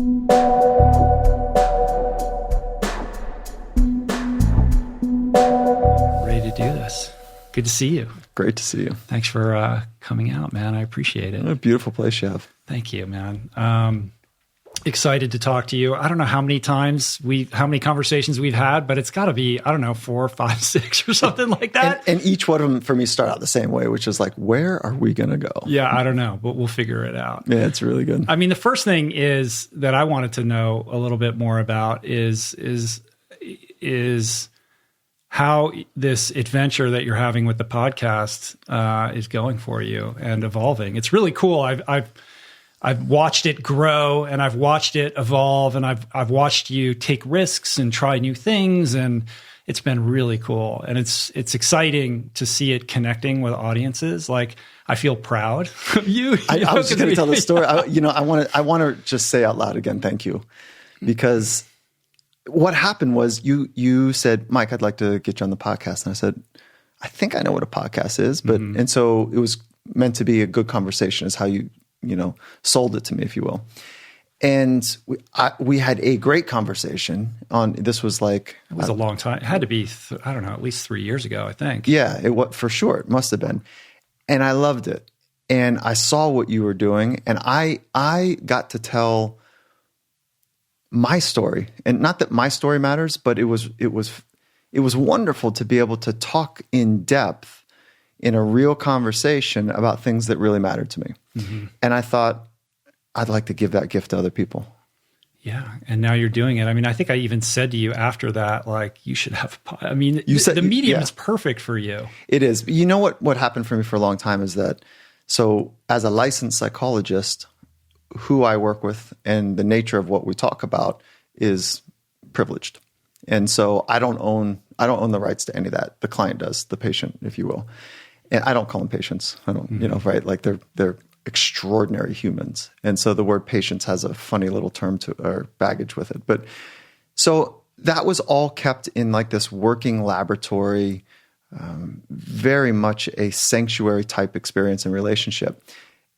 Ready to do this. Good to see you. Great to see you. Thanks for coming out, man. I appreciate it. What a beautiful place you have. Thank you, man. Excited to talk to you. I don't know how many conversations we've had, but it's got to be, 4, 5, 6 or something like that. And each one of them for me start out the same way, which is like, where are we going to go? Yeah, I don't know, but we'll figure it out. Yeah, it's really good. I mean, the first thing is that I wanted to know a little bit more about is how this adventure that you're having with the podcast is going for you and evolving. It's really cool. I've watched it grow and I've watched it evolve and I've watched you take risks and try new things, and it's been really cool. And it's exciting to see it connecting with audiences. Like, I feel proud of you. I was just going to tell the story. I want to just say out loud again, thank you, because what happened was you said, Mike, I'd like to get you on the podcast. And I said, I think I know what a podcast is, but, and so it was meant to be a good conversation is how you sold it to me, if you will. And we had a great conversation on, this was like, it was a long time. It had to be, at least 3 years ago, I think. Yeah, for sure. It must've been. And I loved it. And I saw what you were doing, and I got to tell my story. And not that my story matters, but it was wonderful to be able to talk in depth in a real conversation about things that really mattered to me. Mm-hmm. And I thought, I'd like to give that gift to other people. Yeah. And now you're doing it. I mean, I think I even said to you after that, like, you should have, the medium is perfect for you. It is. You know what happened for me for a long time is that, so as a licensed psychologist, who I work with and the nature of what we talk about is privileged. And so I don't own the rights to any of that. The client does, the patient, if you will. And I don't call them patients. I don't, right? Like they're extraordinary humans. And so the word patients has a funny little term or baggage with it. But so that was all kept in like this working laboratory, very much a sanctuary type experience and relationship.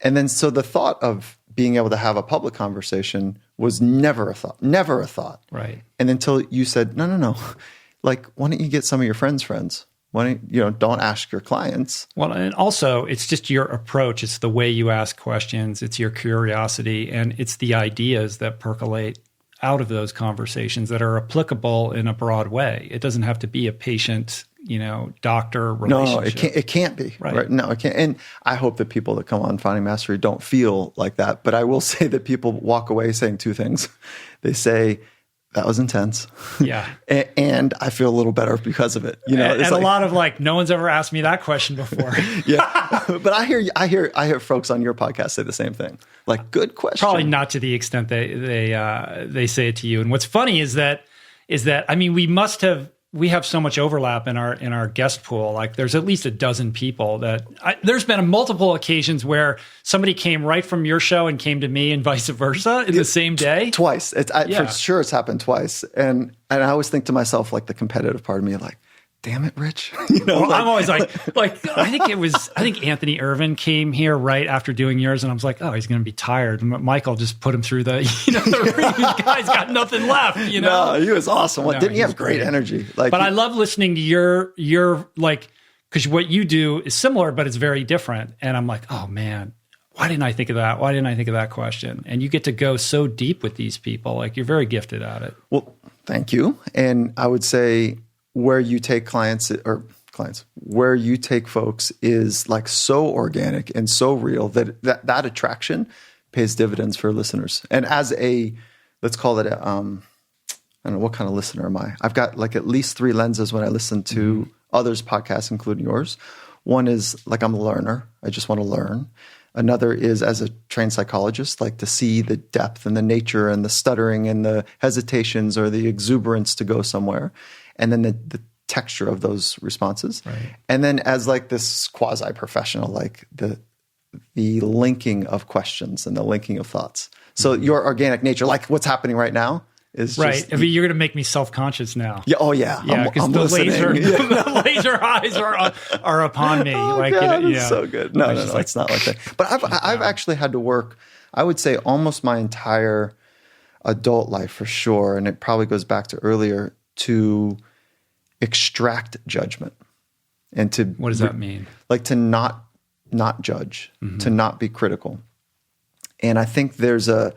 And then so the thought of being able to have a public conversation was never a thought. Right. And until you said, no. Like, why don't you get some of your friends? Why don't ask your clients? Well, and also it's just your approach. It's the way you ask questions. It's your curiosity, and it's the ideas that percolate out of those conversations that are applicable in a broad way. It doesn't have to be a patient, doctor relationship. No, it can't be. Right? No, it can't. And I hope that people that come on Finding Mastery don't feel like that. But I will say that people walk away saying two things. They say, that was intense. Yeah. And I feel a little better because of it. And a lot of like, no one's ever asked me that question before. Yeah. But I hear folks on your podcast say the same thing. Like, good question. Probably not to the extent they say it to you. And what's funny is that I mean, we have so much overlap in our guest pool. Like, there's at least a dozen people there's been multiple occasions where somebody came right from your show and came to me, and vice versa in the same day. Twice. For sure it's happened twice. And I always think to myself, like, the competitive part of me, like, damn it, Rich. I'm always like, I think Anthony Irvin came here right after doing yours, and I was like, oh, he's going to be tired. Michael just put him through the guy's got nothing left, No, he was awesome. Didn't he have great energy? But I love listening to your like, because what you do is similar, but it's very different. And I'm like, oh man, why didn't I think of that? Why didn't I think of that question? And you get to go so deep with these people. Like, you're very gifted at it. Well, thank you. And I would say, where you take where you take folks is like so organic and so real that attraction pays dividends for listeners. And as let's call it I don't know, what kind of listener am I? I've got like at least 3 lenses when I listen to others' podcasts, including yours. One is like, I'm a learner. I just want to learn. Another is as a trained psychologist, like to see the depth and the nature and the stuttering and the hesitations or the exuberance to go somewhere. And then the texture of those responses. Right. And then as like this quasi-professional, like the linking of questions and the linking of thoughts. So your organic nature, like what's happening right now, is right. Just, I mean, you're going to make me self-conscious now. Yeah. Oh yeah. Yeah. Because the laser eyes are upon me. Oh, like, God, it's so good. No, it's not like that. But I've actually had to work, I would say almost my entire, adult life for sure, and it probably goes back to earlier, to extract judgment and to What does that mean? Like to not judge, to not be critical. And I think there's a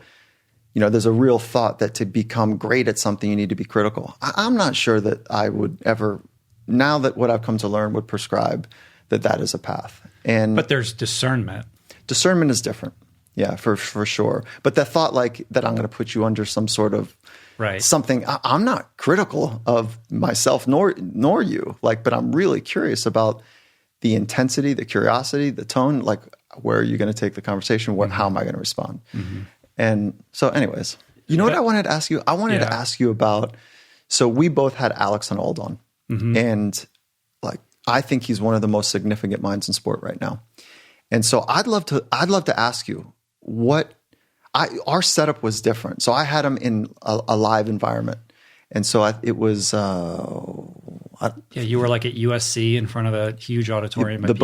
real thought that to become great at something, you need to be critical. I'm not sure that I would ever, now that what I've come to learn, would prescribe that is a path. But there's discernment. Discernment is different. Yeah, for sure. But the thought like that I'm going to put you under some sort of something, I'm not critical of myself nor you, like, but I'm really curious about the intensity, the curiosity, the tone, like where are you going to take the conversation? How am I going to respond? And so anyways, what I wanted to ask you? I wanted to ask you about, so we both had Alex Honnold on, and like, I think he's one of the most significant minds in sport right now. And so I'd love to ask you our setup was different. So I had him in a live environment. And so it was, you were like at USC in front of a huge auditorium. It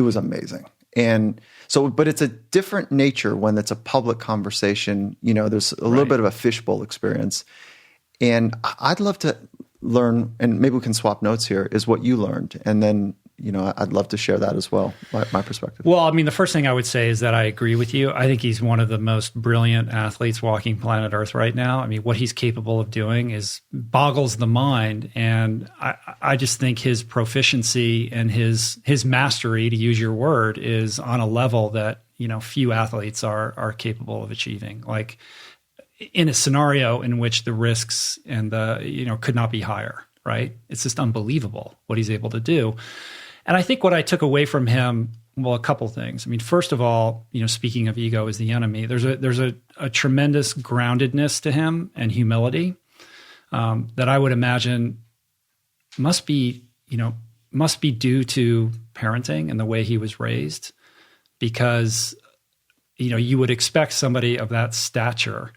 was amazing. And so, but it's a different nature when it's a public conversation. There's a little bit of a fishbowl experience. And I'd love to learn, and maybe we can swap notes here, is what you learned. And then, I'd love to share that as well, my perspective. Well, I mean, the first thing I would say is that I agree with you. I think he's one of the most brilliant athletes walking planet Earth right now. I mean, what he's capable of doing boggles the mind. And I just think his proficiency and his mastery, to use your word, is on a level that, few athletes are capable of achieving. Like, in a scenario in which the risks and could not be higher, right? It's just unbelievable what he's able to do. And I think what I took away from him, well, a couple things. I mean, first of all, speaking of ego is the enemy, there's a tremendous groundedness to him and humility that I would imagine must be due to parenting and the way he was raised, because, you would expect somebody of that stature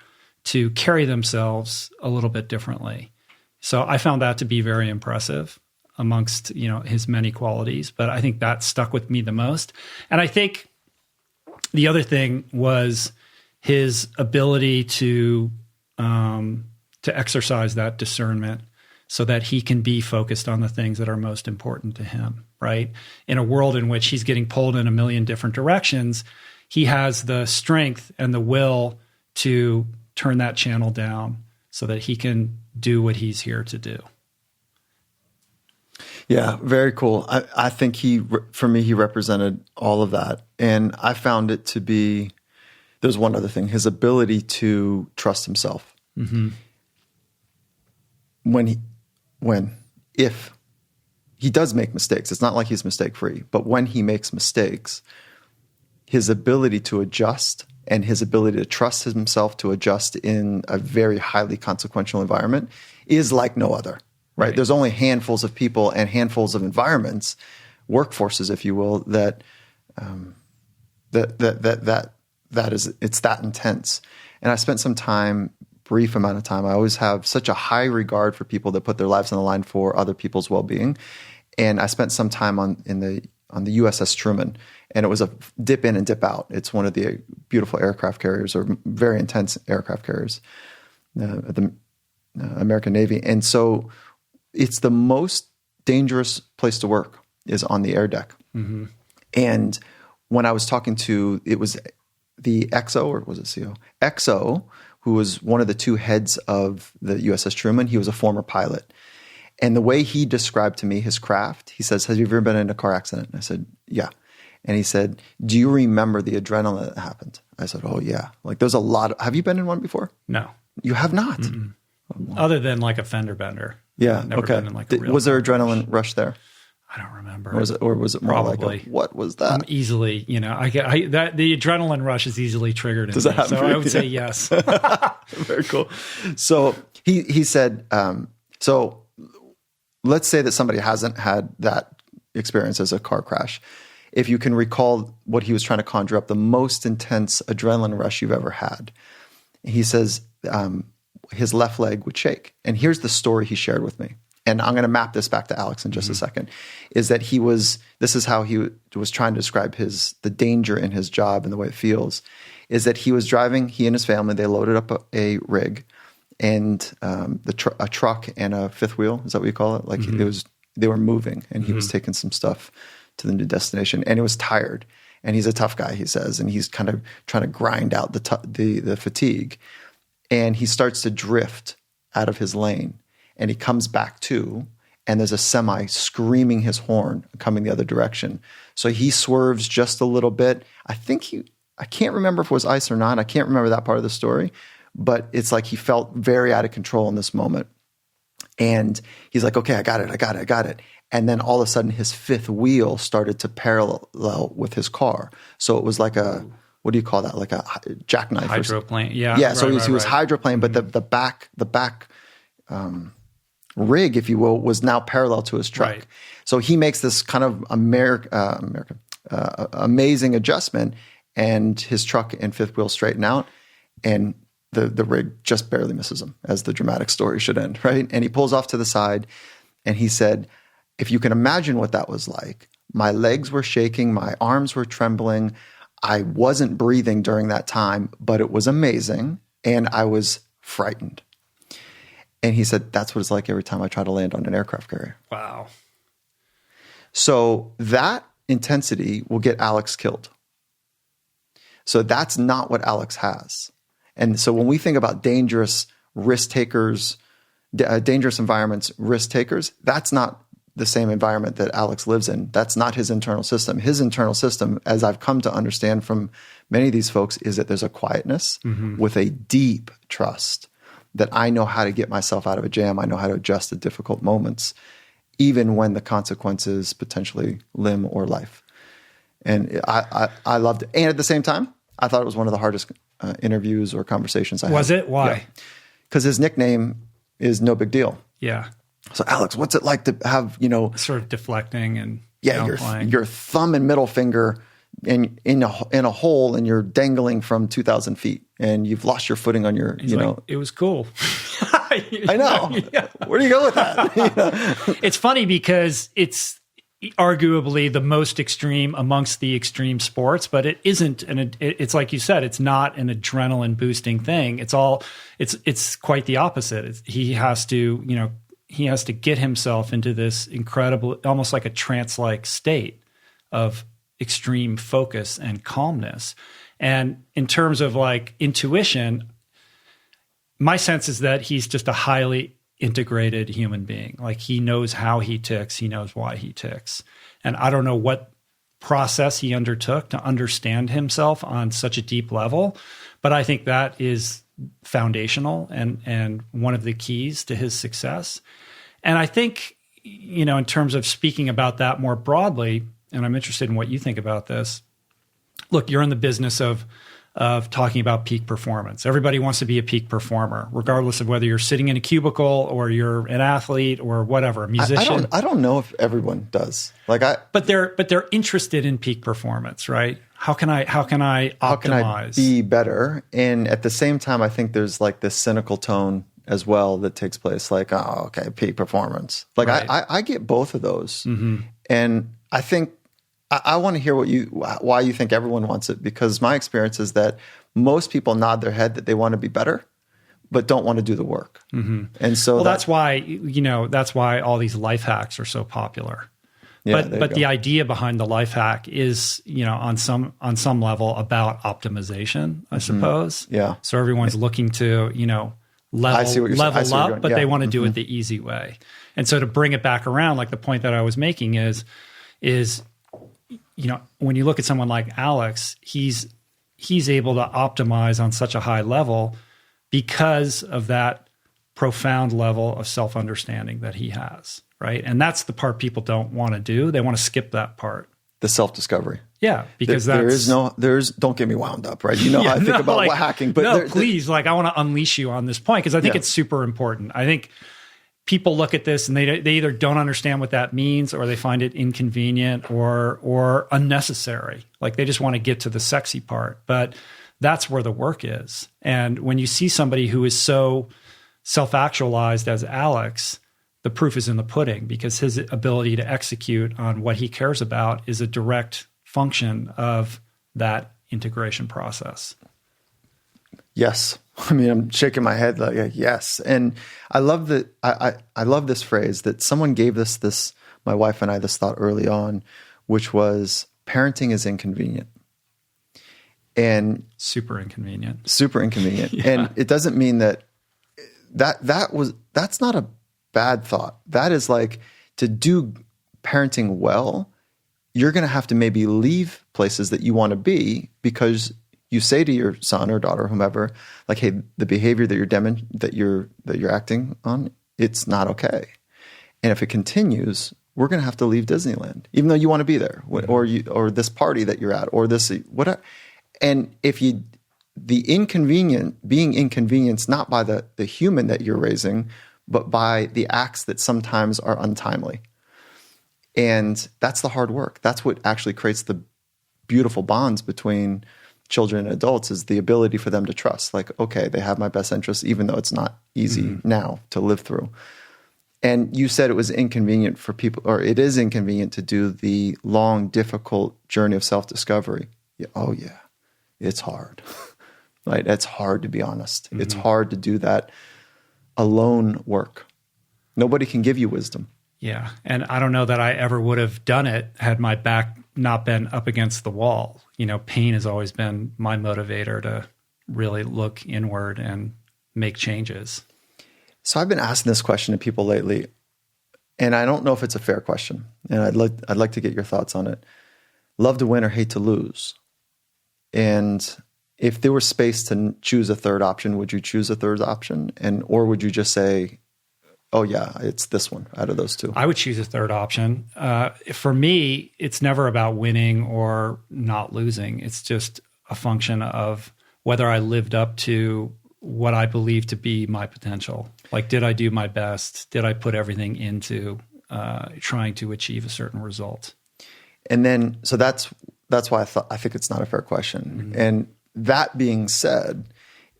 to carry themselves a little bit differently. So I found that to be very impressive amongst, his many qualities, but I think that stuck with me the most. And I think the other thing was his ability to exercise that discernment so that he can be focused on the things that are most important to him, right? In a world in which he's getting pulled in a million different directions, he has the strength and the will to turn that channel down so that he can do what he's here to do. Yeah, very cool. I think for me, he represented all of that. And I found it to be, there's one other thing, his ability to trust himself. Mm-hmm. If he does make mistakes, it's not like he's mistake free, but when he makes mistakes, his ability to adjust and his ability to trust himself to adjust in a very highly consequential environment is like no other. Right? There's only handfuls of people and handfuls of environments, workforces, if you will, that is, it's that intense. And I spent some time, brief amount of time. I always have such a high regard for people that put their lives on the line for other people's well-being. And I spent some time on the USS Truman, and it was a dip in and dip out. It's one of the beautiful aircraft carriers, or very intense aircraft carriers at the American Navy. And so it's the most dangerous place to work is on the air deck. Mm-hmm. And when I was talking to, it was the XO, or was it CO? XO, who was one of the two heads of the USS Truman. He was a former pilot. And the way he described to me his craft, he says, "Have you ever been in a car accident?" And I said, "Yeah." And he said, "Do you remember the adrenaline that happened?" I said, "Oh yeah." Like there's a lot of, have you been in one before? No. You have not? Oh, other than like a fender bender. Yeah. Never okay. been in like a real was there adrenaline rush there? I don't remember. Or was it more Probably. like what was that? I'm easily, the adrenaline rush is easily triggered. Does that happen? So I would say yes. Very cool. So he said, so let's say that somebody hasn't had that experience as a car crash. If you can recall what he was trying to conjure up, the most intense adrenaline rush you've ever had, he says his left leg would shake. And here's the story he shared with me. And I'm going to map this back to Alex in just a second, is that this is how he was trying to describe the danger in his job and the way it feels, is that he was driving, he and his family, they loaded up a rig and a truck and a fifth wheel. Is that what you call it? Like they were moving and he was taking some stuff to the new destination and he was tired. And he's a tough guy, he says, and he's kind of trying to grind out the fatigue. And he starts to drift out of his lane and he comes back to, and there's a semi screaming his horn coming the other direction. So he swerves just a little bit. I can't remember if it was ice or not. I can't remember that part of the story, but it's like he felt very out of control in this moment. And he's like, okay, I got it. And then all of a sudden his fifth wheel started to parallel with his car. So it was like what do you call that? Like a jackknife. Hydroplane. Yeah. Yeah. So he was hydroplane, but the back rig, if you will, was now parallel to his truck. Right. So he makes this kind of amazing adjustment, and his truck and fifth wheel straighten out, and the rig just barely misses him, as the dramatic story should end, right? And he pulls off to the side, and he said, if you can imagine what that was like, my legs were shaking, my arms were trembling, I wasn't breathing during that time, but it was amazing, and I was frightened. And he said, that's what it's like every time I try to land on an aircraft carrier. Wow. So that intensity will get Alex killed. So that's not what Alex has. And so when we think about dangerous risk takers, dangerous environments, risk takers, that's not the same environment that Alex lives in. That's not his internal system. His internal system, as I've come to understand from many of these folks, is that there's a quietness with a deep trust that I know how to get myself out of a jam. I know how to adjust to difficult moments, even when the consequences potentially limb or life. And I loved it. And at the same time, I thought it was one of the hardest interviews or conversations I had. Was it? Why? Because his nickname is No Big Deal. Yeah. So Alex, what's it like to have, sort of deflecting and your thumb and middle finger in a hole, and you're dangling from 2,000 feet, and you've lost your footing on your, it was cool. I know. Yeah. Where do you go with that? It's funny because it's arguably the most extreme amongst the extreme sports, but it isn't. And it's like you said, it's not an adrenaline boosting thing. It's quite the opposite. He has to get himself into this incredible, almost like a trance-like state of extreme focus and calmness. And in terms of like intuition, my sense is that he's just a highly integrated human being. Like he knows how he ticks, he knows why he ticks. And I don't know what process he undertook to understand himself on such a deep level, but I think that is foundational and one of the keys to his success. And I think, in terms of speaking about that more broadly, and I'm interested in what you think about this. Look, you're in the business of talking about peak performance. Everybody wants to be a peak performer, regardless of whether you're sitting in a cubicle or you're an athlete or whatever, a musician. I don't know if everyone does. But they're interested in peak performance, right? How can I optimize? How can I be better? And at the same time, I think there's like this cynical tone as well that takes place. Like, oh, okay, peak performance. Like right. I get both of those, and I think. I want to hear why you think everyone wants it, because my experience is that most people nod their head that they want to be better, but don't want to do the work. And so that's why all these life hacks are so popular. Yeah, but the idea behind the life hack is, on some level about optimization, I suppose. Yeah. So everyone's looking to, level up, but they want to do it the easy way. And so to bring it back around, like the point that I was making is when you look at someone like Alex, he's able to optimize on such a high level because of that profound level of self-understanding that he has, right? And that's the part people don't want to do. They want to skip that part. The self-discovery. Yeah, because don't get me wound up, right? How I think about hacking. But please, I want to unleash you on this point because I think it's super important. I think people look at this and they either don't understand what that means, or they find it inconvenient or unnecessary. Like they just want to get to the sexy part, but that's where the work is. And when you see somebody who is so self-actualized as Alex, the proof is in the pudding, because his ability to execute on what he cares about is a direct function of that integration process. Yes. I mean, I'm shaking my head like, yes. And I love that. I love this phrase that someone gave this, my wife and I, this thought early on, which was parenting is inconvenient. And super inconvenient. Yeah. And it doesn't mean that's not a bad thought. That is like, to do parenting well, you're going to have to maybe leave places that you want to be, because you say to your son or daughter, whomever, like, hey, the behavior that you're acting on, it's not okay. And if it continues, we're going to have to leave Disneyland, even though you want to be there, or this party that you're at, or this whatever. And if being inconvenienced not by the human that you're raising, but by the acts that sometimes are untimely. And that's the hard work. That's what actually creates the beautiful bonds between children and adults, is the ability for them to trust. Like, okay, they have my best interests, even though it's not easy now to live through. And you said it was inconvenient for people, or it is inconvenient to do the long, difficult journey of self-discovery. Yeah, oh yeah, it's hard. Right? It's hard, to be honest. It's hard to do that alone work. Nobody can give you wisdom. Yeah. And I don't know that I ever would have done it had my back not been up against the wall. Pain has always been my motivator to really look inward and make changes. So I've been asking this question to people lately, and I don't know if it's a fair question, and I'd like to get your thoughts on it. Love to win or hate to lose? And if there was space to choose a third option, would you choose a third option? Or would you just say, oh yeah, it's this one out of those two? I would choose a third option. For me, it's never about winning or not losing. It's just a function of whether I lived up to what I believe to be my potential. Like, did I do my best? Did I put everything into trying to achieve a certain result? And then, so that's why I think it's not a fair question. And that being said,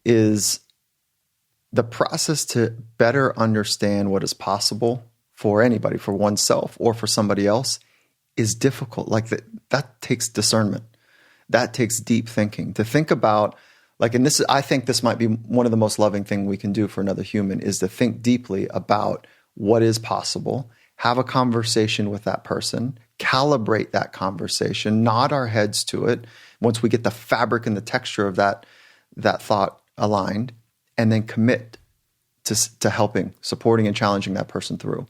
is the process to better understand what is possible for anybody, for oneself or for somebody else, is difficult. Like that takes discernment. That takes deep thinking to think about, like, and I think this might be one of the most loving thing we can do for another human, is to think deeply about what is possible, have a conversation with that person, calibrate that conversation, nod our heads to it once we get the fabric and the texture of that thought aligned, and then commit to helping, supporting, and challenging that person through.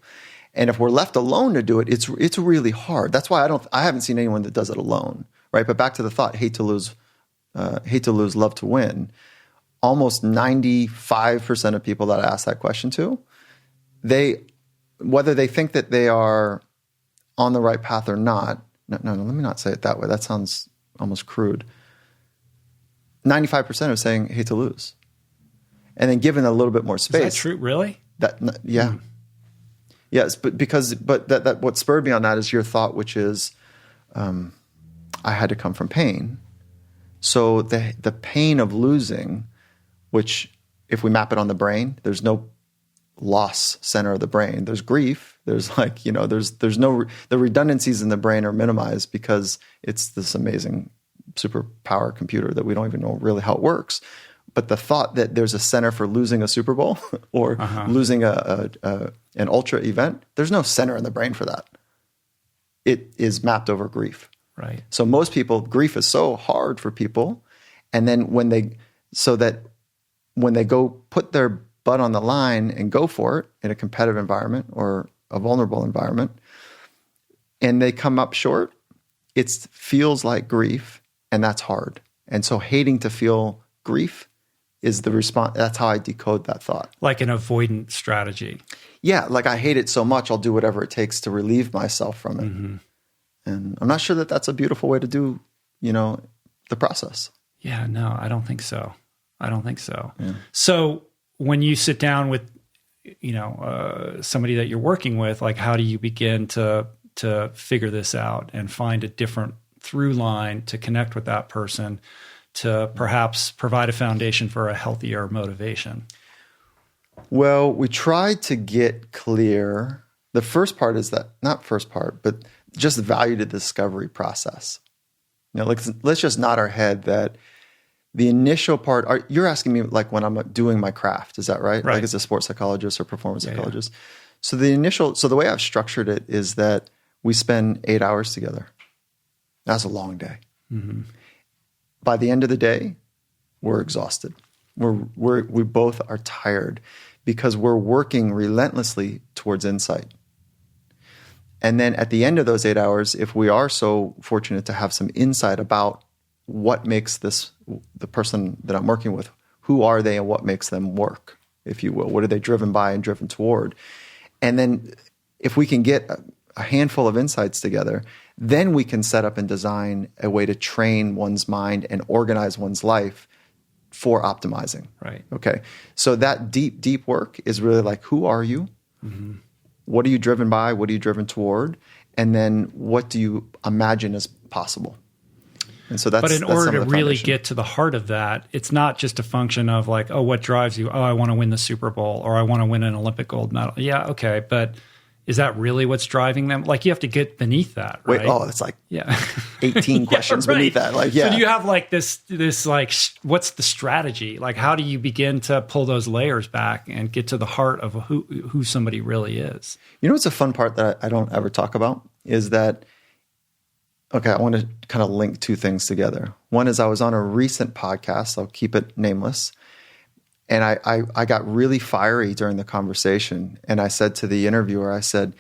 And if we're left alone to do it, it's really hard. That's why I haven't seen anyone that does it alone, right? But back to the thought, hate to lose, love to win. Almost 95% of people that I ask that question to, whether they think that they are on the right path or not. No, let me not say it that way. That sounds almost crude. 95% are saying hate to lose. And then given a little bit more space. Is that true? Really? Yeah. Yes, but that what spurred me on that is your thought, which is, I had to come from pain. So the pain of losing, which if we map it on the brain, there's no loss center of the brain. There's grief. There's there's no, the redundancies in the brain are minimized because it's this amazing superpower computer that we don't even know really how it works. But the thought that there's a center for losing a Super Bowl or losing an ultra event, there's no center in the brain for that. It is mapped over grief. Right. So most people, grief is so hard for people. And then when they go put their butt on the line and go for it in a competitive environment or a vulnerable environment, and they come up short, it feels like grief, and that's hard. And so hating to feel grief is the response. That's how I decode that thought. Like an avoidant strategy. Yeah, like I hate it so much, I'll do whatever it takes to relieve myself from it. And I'm not sure that that's a beautiful way to do, the process. Yeah, no, I don't think so. Yeah. So when you sit down with, somebody that you're working with, like, how do you begin to figure this out and find a different through line to connect with that person to perhaps provide a foundation for a healthier motivation? Well, we tried to get clear. The first part is that, not first part, but just value the discovery process. Let's just nod our head that the initial part, you're asking me like when I'm doing my craft, is that right? Right. Like as a sports psychologist or performance psychologist. Yeah. So the way I've structured it is that we spend 8 hours together. That's a long day. Mm-hmm. By the end of the day, we're exhausted. We both are tired because we're working relentlessly towards insight. And then at the end of those 8 hours, if we are so fortunate to have some insight about what makes the person that I'm working with, who are they and what makes them work, if you will? What are they driven by and driven toward? And then if we can get a handful of insights together, then we can set up and design a way to train one's mind and organize one's life for optimizing. Right. Okay. So that deep, deep work is really like, who are you? Mm-hmm. What are you driven by? What are you driven toward? And then what do you imagine as possible? And so but in order to really get to the heart of that, it's not just a function of like, oh, what drives you? Oh, I want to win the Super Bowl or I want to win an Olympic gold medal. Yeah. Okay. But is that really what's driving them? Like you have to get beneath that, right? Wait, it's like 18 questions beneath that. Like, So do you have like this like, what's the strategy? Like, how do you begin to pull those layers back and get to the heart of who somebody really is? You know, what's a fun part that I don't ever talk about is that, okay, I want to kind of link two things together. One is I was on a recent podcast, I'll keep it nameless, and I got really fiery during the conversation. And I said to the interviewer, I said,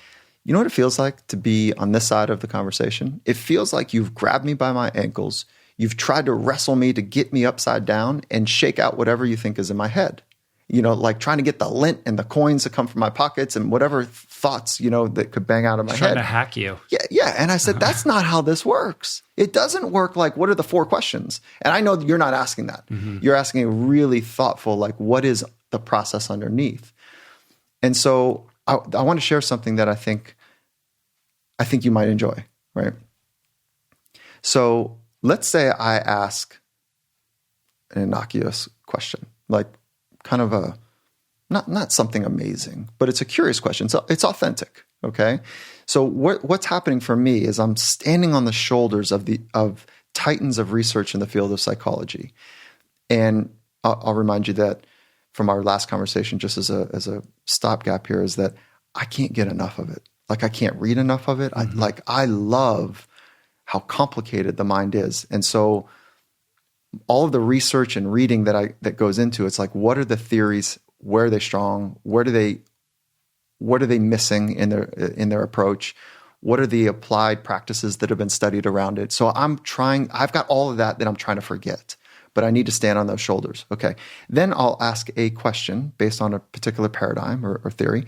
you know what it feels like to be on this side of the conversation? It feels like you've grabbed me by my ankles. You've tried to wrestle me to get me upside down and shake out whatever you think is in my head. You know, like trying to get the lint and the coins that come from my pockets and whatever thoughts, you know, that could bang out of my head. Trying to hack you. Yeah. And I said, that's not how this works. It doesn't work like, what are the 4 questions? And I know you're not asking that. Mm-hmm. You're asking a really thoughtful, like, what is the process underneath? And so I want to share something that I think you might enjoy, right? So let's say I ask an innocuous question, like kind of a, not something amazing, but it's a curious question. So it's authentic. Okay. So what's happening for me is I'm standing on the shoulders of titans of research in the field of psychology. And I'll remind you that from our last conversation, just as a stopgap here, is that I can't get enough of it. Like I can't read enough of it. Mm-hmm. I love how complicated the mind is. And so all of the research and reading that goes into it's like, what are the theories? Where are they strong? What are they missing in their approach? What are the applied practices that have been studied around it? So I've got all of that I'm trying to forget, but I need to stand on those shoulders. Okay. Then I'll ask a question based on a particular paradigm or theory.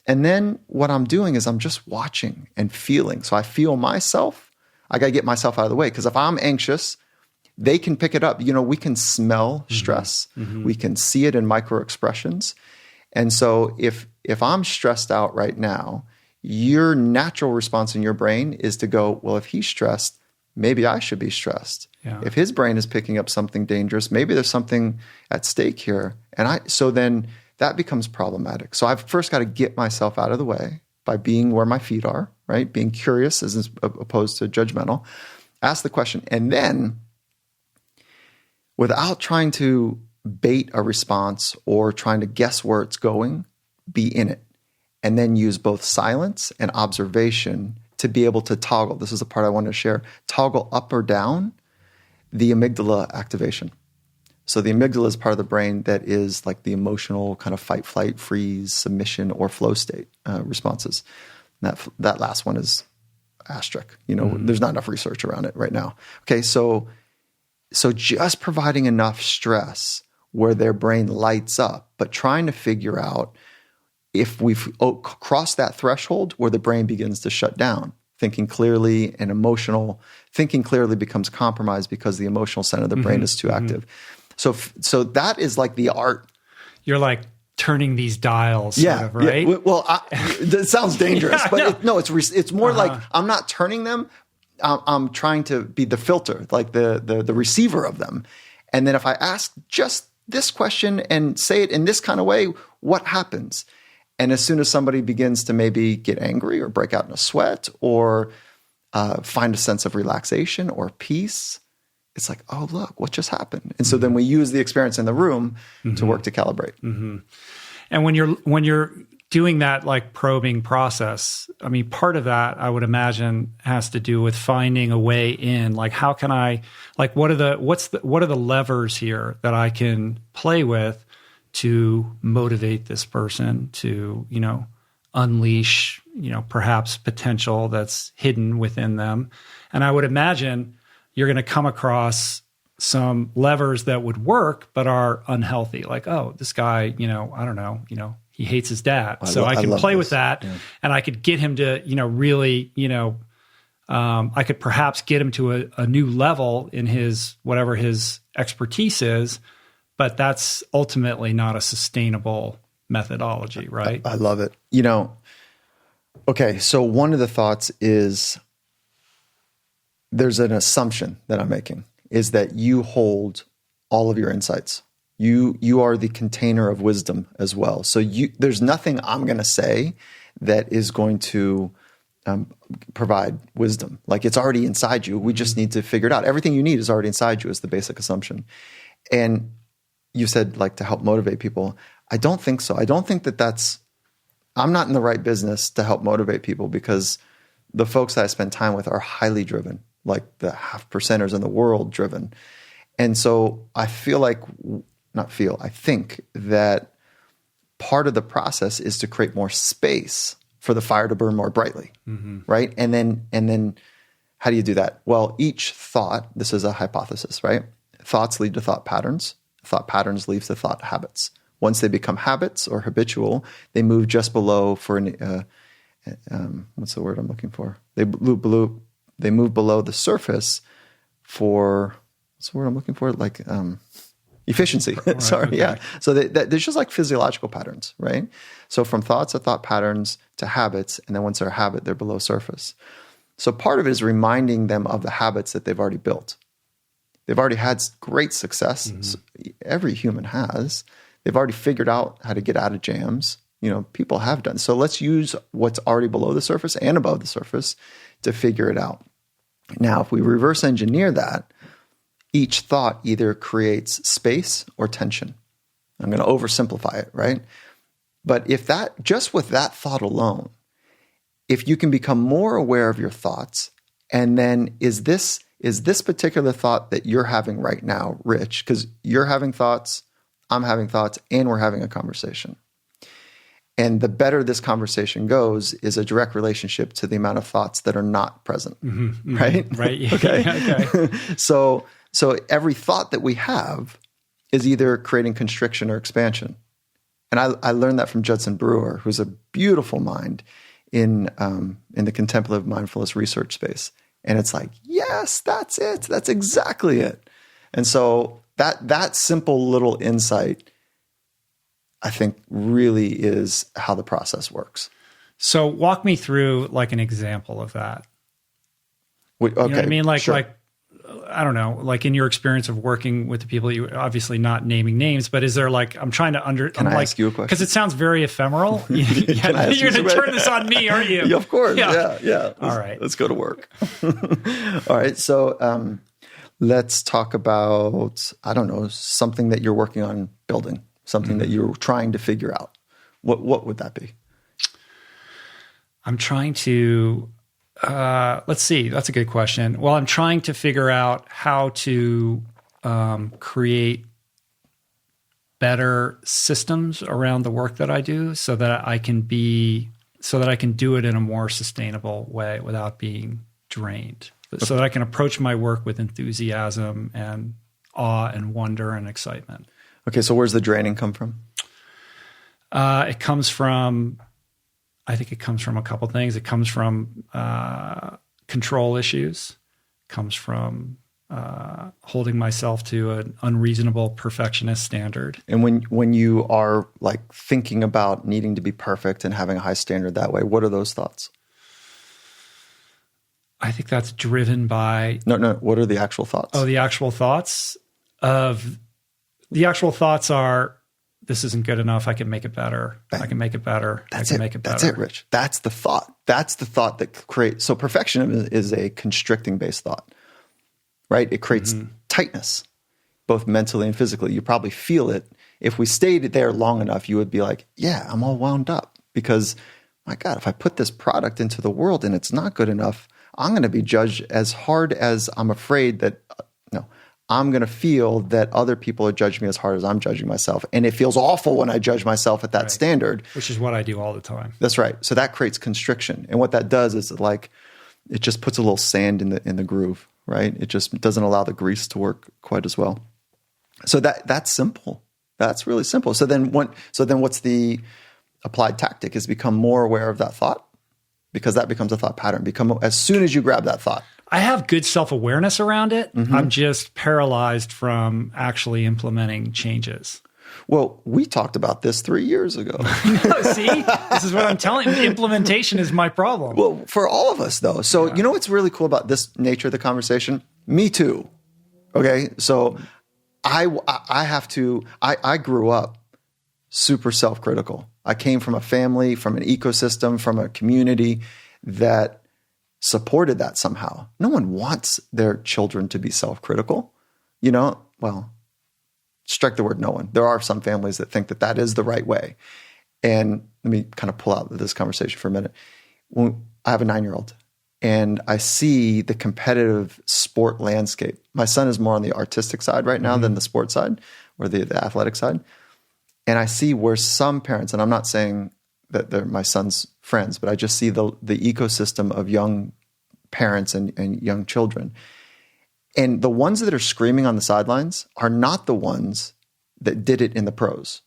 And then what I'm doing is I'm just watching and feeling. So I feel myself. I got to get myself out of the way because if I'm anxious, they can pick it up. You know, we can smell stress. Mm-hmm. We can see it in micro expressions. And so if I'm stressed out right now, your natural response in your brain is to go, well, if he's stressed, maybe I should be stressed. Yeah. If his brain is picking up something dangerous, maybe there's something at stake here. So then that becomes problematic. So I've first got to get myself out of the way by being where my feet are, right? Being curious as opposed to judgmental. Ask the question. And then without trying to bait a response or trying to guess where it's going, be in it. And then use both silence and observation to be able to toggle. This is the part I wanted to share. Toggle up or down the amygdala activation. So the amygdala is part of the brain that is like the emotional kind of fight, flight, freeze, submission, or flow state responses. That last one is asterisk. You know, There's not enough research around it right now. Okay, so just providing enough stress where their brain lights up, but trying to figure out if we've crossed that threshold where the brain begins to shut down. Thinking clearly and thinking clearly becomes compromised because the emotional center of the brain is too active. So that is like the art. You're like turning these dials, sort of, right? Yeah. Well, it sounds dangerous, but it's more like I'm not turning them. I'm trying to be the filter, like the receiver of them. And then if I ask just this question and say it in this kind of way, what happens? And as soon as somebody begins to maybe get angry or break out in a sweat or find a sense of relaxation or peace, it's like, oh, look, what just happened? And so then we use the experience in the room to work to calibrate. And when you're doing that like probing process, I mean, part of that I would imagine has to do with finding a way in. Like, how can I, like, what are the levers here that I can play with to motivate this person to, unleash, perhaps potential that's hidden within them. And I would imagine you're going to come across some levers that would work, but are unhealthy. Like, oh, this guy, I don't know, he hates his dad. So I can play with that, and I could get him to, really, I could perhaps get him to a new level in his, whatever his expertise is, but that's ultimately not a sustainable methodology, right? I love it. Okay, so one of the thoughts is there's an assumption that I'm making is that you hold all of your insights. You are the container of wisdom as well. So there's nothing I'm going to say that is going to provide wisdom. Like, it's already inside you. We just need to figure it out. Everything you need is already inside you is the basic assumption. And you said, like, to help motivate people. I don't think so. I don't think I'm not in the right business to help motivate people, because the folks that I spend time with are highly driven, like the 0.5% in the world driven. And so I think that part of the process is to create more space for the fire to burn more brightly, right? And then how do you do that? Well, each thought, this is a hypothesis, right? Thoughts lead to thought patterns. Thought patterns lead to thought habits. Once they become habits or habitual, they move just below what's the word I'm looking for? They move below the surface for, what's the word I'm looking for? Like efficiency. Right, Sorry, okay. yeah. So there's just like physiological patterns, right? So from thoughts to thought patterns to habits, and then once they're a habit, they're below surface. So part of it is reminding them of the habits that they've already built. They've already had great success. So every human has. They've already figured out how to get out of jams. People have done. So let's use what's already below the surface and above the surface to figure it out. Now, if we reverse engineer that, each thought either creates space or tension. I'm going to oversimplify it, right? But just with that thought alone, if you can become more aware of your thoughts, and then is this particular thought that you're having right now rich? Because you're having thoughts, I'm having thoughts, and we're having a conversation. And the better this conversation goes is a direct relationship to the amount of thoughts that are not present, right? Right. Yeah. Okay. Okay. So every thought that we have is either creating constriction or expansion. And I learned that from Judson Brewer, who's a beautiful mind in the contemplative mindfulness research space. And it's like, yes, that's it. That's exactly it. And so that simple little insight, I think, really is how the process works. So walk me through like an example of that. Okay, You know what I mean? sure. Like, I don't know, like in your experience of working with the people, you obviously not naming names, but is there like, I'm trying to Can I ask you a question? Because it sounds very ephemeral. Yeah, you're going to turn this on me, aren't you? Yeah, of course. Yeah. All right. Let's go to work. All right. So let's talk about, I don't know, something that you're working on building, something that you're trying to figure out. What would that be? I'm trying to, let's see, that's a good question. Well, I'm trying to figure out how to create better systems around the work that I do so that I can do it in a more sustainable way without being drained. So that I can approach my work with enthusiasm and awe and wonder and excitement. Okay, so where's the draining come from? I think it comes from a couple things. It comes from control issues. It comes from holding myself to an unreasonable perfectionist standard. And when you are like thinking about needing to be perfect and having a high standard that way, what are those thoughts? I think that's driven by... No. What are the actual thoughts? Oh, the actual thoughts are, this isn't good enough. I can make it better. I can make it better. I can make it better. That's it, Rich. That's the thought. That's the thought that creates... So perfectionism is a constricting based thought, right? It creates tightness, both mentally and physically. You probably feel it. If we stayed there long enough, you would be like, yeah, I'm all wound up because, my God, if I put this product into the world and it's not good enough, I'm going to be judged as hard as I'm afraid that, I'm going to feel that other people are judging me as hard as I'm judging myself. And it feels awful when I judge myself at that standard. Which is what I do all the time. That's right. So that creates constriction. And what that does is like, it just puts a little sand in the groove, right? It just doesn't allow the grease to work quite as well. So that's simple. That's really simple. So then what's the applied tactic is become more aware of that thought, because that becomes a thought pattern. As soon as you grab that thought. I have good self-awareness around it. Mm-hmm. I'm just paralyzed from actually implementing changes. Well, we talked about this 3 years ago. No, see, this is what I'm telling you. Implementation is my problem. Well, for all of us though. So you know what's really cool about this nature of the conversation? Me too. Okay. So I grew up super self-critical. I came from a family, from an ecosystem, from a community that supported that somehow. No one wants their children to be self-critical. Well, strike the word no one. There are some families that think that is the right way. And let me kind of pull out this conversation for a minute. I have a 9-year-old and I see the competitive sport landscape. My son is more on the artistic side right now than the sports side or the athletic side. And I see where some parents, and I'm not saying that they're my son's friends, but I just see the ecosystem of young parents and young children. And the ones that are screaming on the sidelines are not the ones that did it in the pros.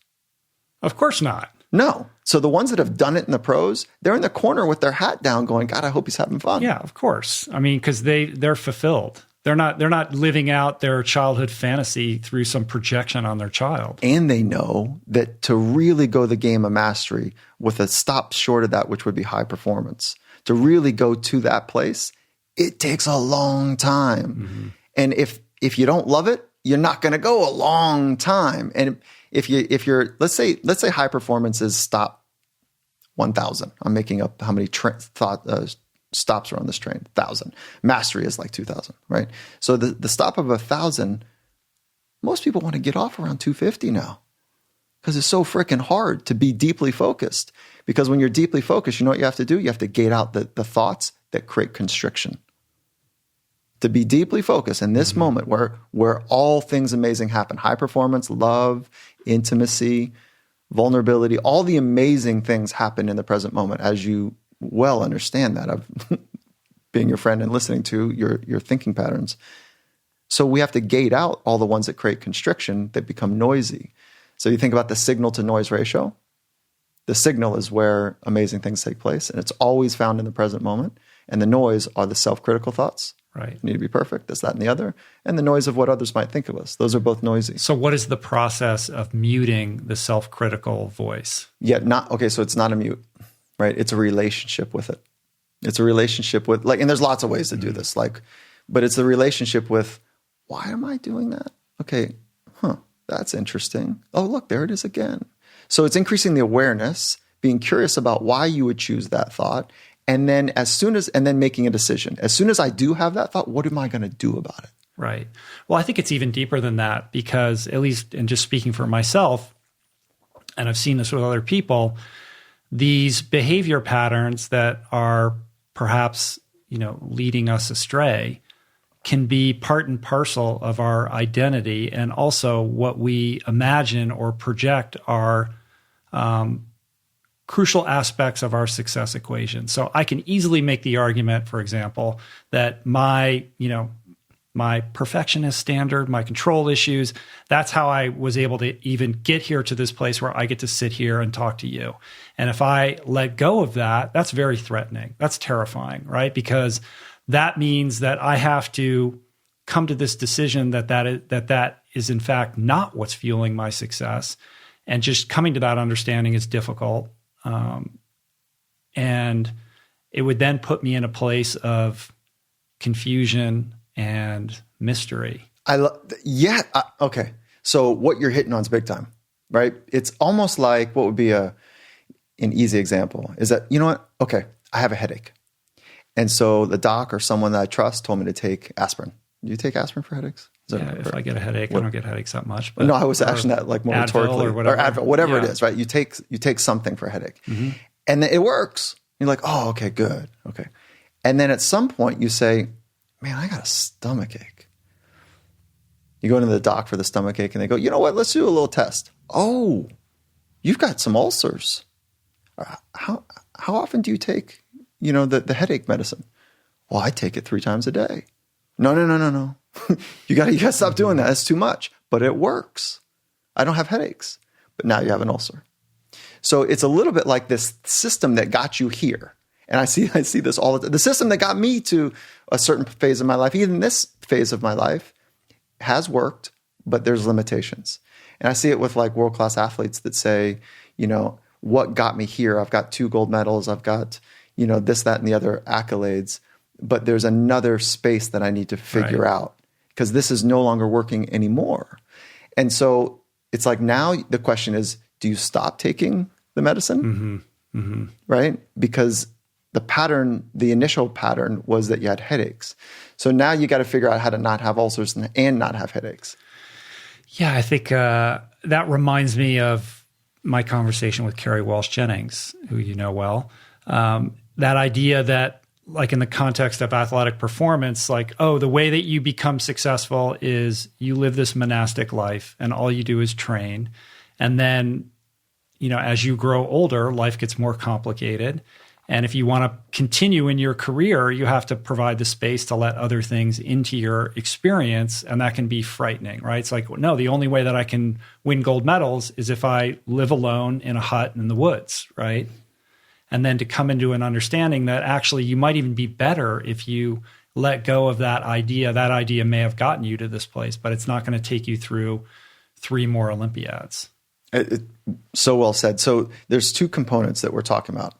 Of course not. No. So the ones that have done it in the pros, they're in the corner with their hat down going, God, I hope he's having fun. Yeah, of course. I mean, because they're fulfilled. They're not living out their childhood fantasy through some projection on their child. And they know that to really go the game of mastery with a stop short of that, which would be high performance, to really go to that place, it takes a long time. Mm-hmm. And if you don't love it, you're not going to go a long time. And if you're let's say high performance is stop 1,000. I'm making up how many stops are on this train. 1,000. Mastery is like 2,000, right? So the stop of 1,000, most people want to get off around 250 now because it's so freaking hard to be deeply focused. Because when you're deeply focused, you know what you have to do? You have to gate out the thoughts that create constriction. To be deeply focused in this moment where all things amazing happen, high performance, love, intimacy, vulnerability, all the amazing things happen in the present moment as you well understand that of being your friend and listening to your thinking patterns. So we have to gate out all the ones that create constriction that become noisy. So you think about the signal to noise ratio. The signal is where amazing things take place, and it's always found in the present moment. And the noise are the self-critical thoughts. Right. Need to be perfect, this, that, and the other. And the noise of what others might think of us. Those are both noisy. So what is the process of muting the self-critical voice? Yeah, so it's not a mute, right? It's a relationship with it. It's a relationship with, and there's lots of ways to do this, but it's the relationship with, why am I doing that? Okay, that's interesting. Oh, look, there it is again. So it's increasing the awareness, being curious about why you would choose that thought, and then making a decision. As soon as I do have that thought, what am I going to do about it? Right. Well, I think it's even deeper than that because, at least in just speaking for myself, and I've seen this with other people, these behavior patterns that are perhaps, leading us astray can be part and parcel of our identity and also what we imagine or project are crucial aspects of our success equation. So I can easily make the argument, for example, that my perfectionist standard, my control issues, that's how I was able to even get here to this place where I get to sit here and talk to you. And if I let go of that, that's very threatening. That's terrifying, right? Because that means that I have to come to this decision that is in fact not what's fueling my success. And just coming to that understanding is difficult. And it would then put me in a place of confusion and mystery. Okay. So what you're hitting on is big time, right? It's almost like what would be an easy example is that, you know what? Okay, I have a headache. And so the doc or someone that I trust told me to take aspirin. Do you take aspirin for headaches? If I get a headache, I don't get headaches that much. But, no, I was asking that like more Advil rhetorically. or whatever. Advil, whatever it is, right? You take something for a headache. And then it works. You're like, oh, okay, good. Okay. And then at some point you say, man, I got a stomach ache. You go into the doc for the stomach ache and they go, you know what? Let's do a little test. Oh, you've got some ulcers. How often do you take, the headache medicine? Well, I take it 3 times a day. No. You gotta stop doing that. That's too much. But it works. I don't have headaches. But now you have an ulcer. So it's a little bit like this system that got you here. And I see this all the time. The system that got me to a certain phase of my life, even this phase of my life, has worked, but there's limitations. And I see it with like world-class athletes that say, what got me here? I've got 2 gold medals. I've got, this, that, and the other accolades. But there's another space that I need to figure out because this is no longer working anymore. And so it's like now the question is, do you stop taking the medicine? Right? Because the initial pattern was that you had headaches. So now you got to figure out how to not have ulcers and not have headaches. Yeah, I think that reminds me of my conversation with Carrie Walsh Jennings, who you know well. That idea that, like in the context of athletic performance, like, oh, the way that you become successful is you live this monastic life and all you do is train. And then, as you grow older, life gets more complicated. And if you want to continue in your career, you have to provide the space to let other things into your experience. And that can be frightening, right? It's like, no, the only way that I can win gold medals is if I live alone in a hut in the woods, right? And then to come into an understanding that actually you might even be better if you let go of that idea. That idea may have gotten you to this place, but it's not going to take you through 3 more Olympiads. So well said. So there's 2 components that we're talking about.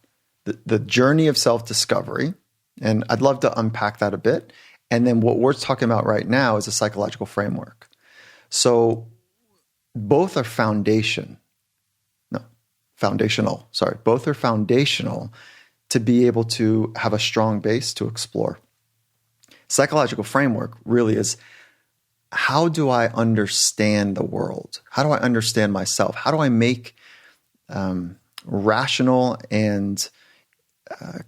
The journey of self-discovery, and I'd love to unpack that a bit. And then what we're talking about right now is a psychological framework. So both are foundational. Both are foundational to be able to have a strong base to explore. Psychological framework really is, how do I understand the world? How do I understand myself? How do I make rational and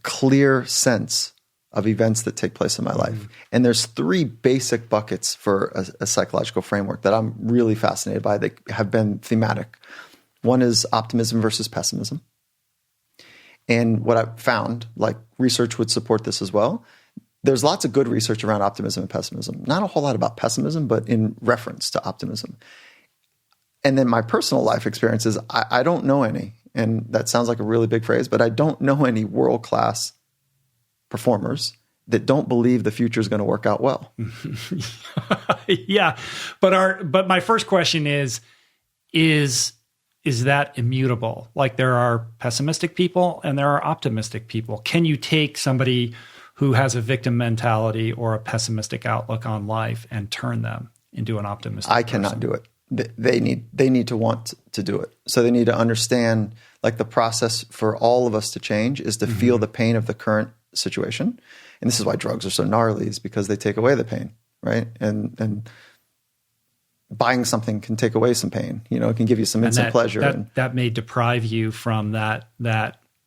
clear sense of events that take place in my life? And there's 3 basic buckets for a psychological framework that I'm really fascinated by that have been thematic. One is optimism versus pessimism. And what I've found, like research would support this as well, there's lots of good research around optimism and pessimism. Not a whole lot about pessimism, but in reference to optimism. And then my personal life experiences, I don't know any, and that sounds like a really big phrase, but I don't know any world-class performers that don't believe the future is going to work out well. Yeah. But my first question is that immutable? Like there are pessimistic people and there are optimistic people. Can you take somebody who has a victim mentality or a pessimistic outlook on life and turn them into an optimistic person? Cannot do it. They need to want to do it. So they need to understand, like, the process for all of us to change is to feel the pain of the current situation. And this is why drugs are so gnarly, is because they take away the pain, right? And buying something can take away some pain. It can give you some instant pleasure. That may deprive you from that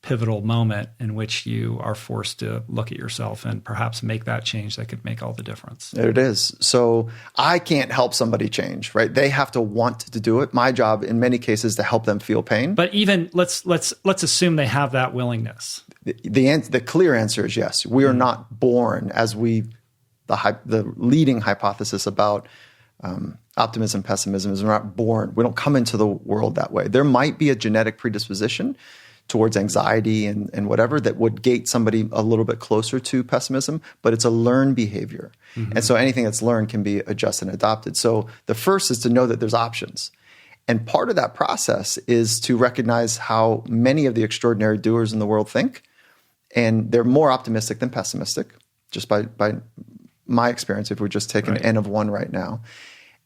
pivotal moment in which you are forced to look at yourself and perhaps make that change that could make all the difference. There it is. So I can't help somebody change, right? They have to want to do it. My job in many cases is to help them feel pain. But even let's assume they have that willingness. The clear answer is yes. We are not born as the leading hypothesis about optimism, pessimism is we're not born. We don't come into the world that way. There might be a genetic predisposition towards anxiety and whatever that would gate somebody a little bit closer to pessimism, but it's a learned behavior. And so anything that's learned can be adjusted and adopted. So the first is to know that there's options. And part of that process is to recognize how many of the extraordinary doers in the world think. And they're more optimistic than pessimistic, just by my experience, if we're just taking an N of 1 right now.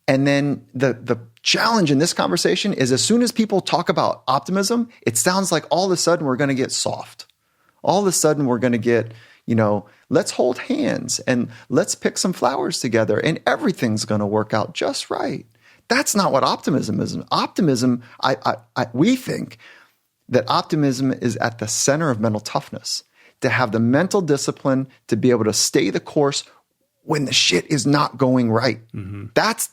And then the challenge in this conversation is, as soon as people talk about optimism, it sounds like all of a sudden we're going to get soft. All of a sudden we're going to get, let's hold hands and let's pick some flowers together and everything's going to work out just right. That's not what optimism is. Optimism, we think that optimism is at the center of mental toughness, to have the mental discipline to be able to stay the course when the shit is not going right. Mm-hmm. That's